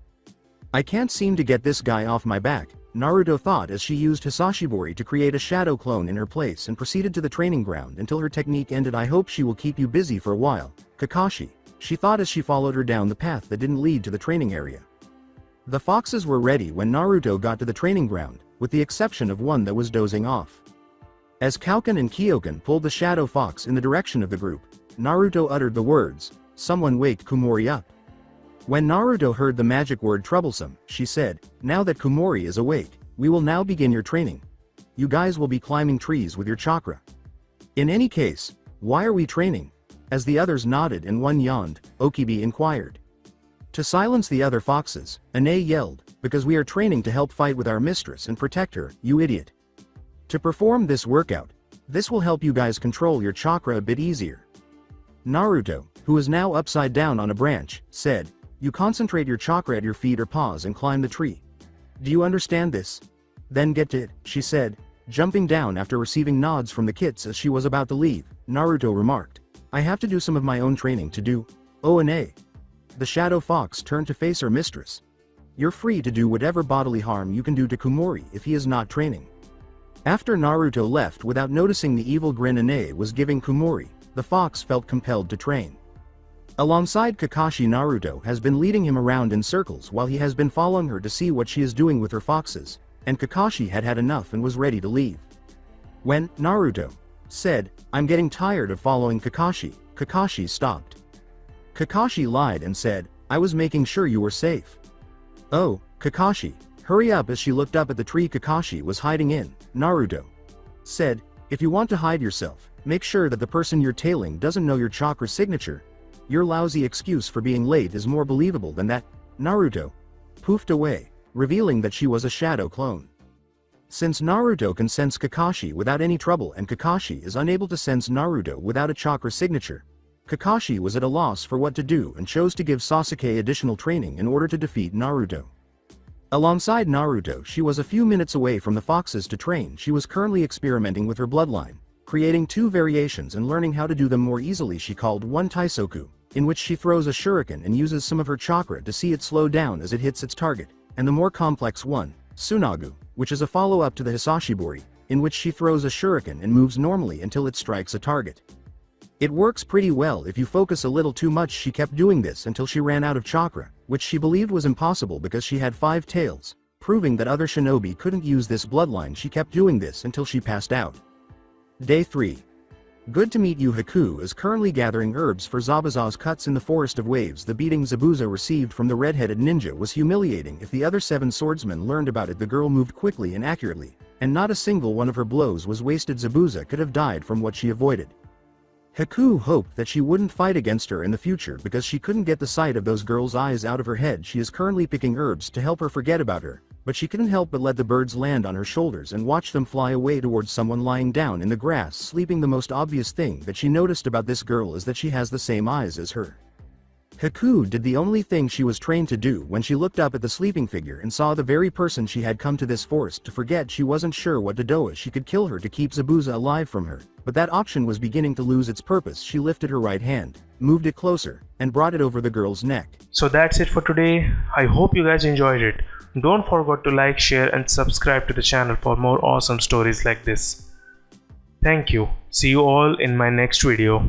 "I can't seem to get this guy off my back," Naruto thought as she used Hisashibori to create a shadow clone in her place and proceeded to the training ground until her technique ended. "I hope she will keep you busy for a while, Kakashi," she thought as she followed her down the path that didn't lead to the training area. The foxes were ready when Naruto got to the training ground, with the exception of one that was dozing off. As Kaukan and Kyokan pulled the shadow fox in the direction of the group, Naruto uttered the words, "Someone wake Kumori up." When Naruto heard the magic word troublesome, she said, "Now that Kumori is awake, we will now begin your training. You guys will be climbing trees with your chakra." "In any case, why are we training?" As the others nodded and one yawned, Okibi inquired. To silence the other foxes, Ine yelled, "Because we are training to help fight with our mistress and protect her, you idiot. To perform this workout, this will help you guys control your chakra a bit easier." Naruto, who was now upside down on a branch, said, "You concentrate your chakra at your feet or paws and climb the tree. Do you understand this? Then get to it," she said, jumping down after receiving nods from the kits as she was about to leave. Naruto remarked, "I have to do some of my own training to do." "Oh, Ine." The shadow fox turned to face her mistress. "You're free to do whatever bodily harm you can do to Kumori if he is not training." After Naruto left without noticing the evil grin Ine was giving Kumori, the fox felt compelled to train. Alongside Kakashi, Naruto has been leading him around in circles while he has been following her to see what she is doing with her foxes, and Kakashi had had enough and was ready to leave. When Naruto said, "I'm getting tired of following Kakashi," Kakashi stopped. Kakashi lied and said, "I was making sure you were safe." "Oh, Kakashi, hurry up." As she looked up at the tree Kakashi was hiding in, Naruto said, "If you want to hide yourself, make sure that the person you're tailing doesn't know your chakra signature. Your lousy excuse for being late is more believable than that." Naruto poofed away, revealing that she was a shadow clone. Since Naruto can sense Kakashi without any trouble and Kakashi is unable to sense Naruto without a chakra signature, Kakashi was at a loss for what to do and chose to give Sasuke additional training in order to defeat Naruto. Alongside Naruto, she was a few minutes away from the foxes to train. She was currently experimenting with her bloodline, creating 2 variations and learning how to do them more easily. She called one Taisoku, in which she throws a shuriken and uses some of her chakra to see it slow down as it hits its target, and the more complex one, Tsunagu, which is a follow-up to the Hisashibori, in which she throws a shuriken and moves normally until it strikes a target. It works pretty well if you focus a little too much. She kept doing this until she ran out of chakra, which she believed was impossible because she had 5 tails, proving that other shinobi couldn't use this bloodline. She kept doing this until she passed out. Day 3. Good to meet you. Haku is currently gathering herbs for Zabuza's cuts in the Forest of Waves. The beating Zabuza received from the red-headed ninja was humiliating. If the other 7 swordsmen learned about it, the girl moved quickly and accurately, and not a single one of her blows was wasted. Zabuza could have died from what she avoided. Haku hoped that she wouldn't fight against her in the future because she couldn't get the sight of those girls' eyes out of her head. She is currently picking herbs to help her forget about her, but she couldn't help but let the birds land on her shoulders and watch them fly away towards someone lying down in the grass sleeping. The most obvious thing that she noticed about this girl is that she has the same eyes as her. Haku did the only thing she was trained to do when she looked up at the sleeping figure and saw the very person she had come to this forest to forget. She wasn't sure what to do. She could kill her to keep Zabuza alive from her, but that option was beginning to lose its purpose. She lifted her right hand, moved it closer, and brought it over the girl's neck. So that's it for today. I hope you guys enjoyed it. Don't forget to like, share and subscribe to the channel for more awesome stories like this. Thank you. See you all in my next video.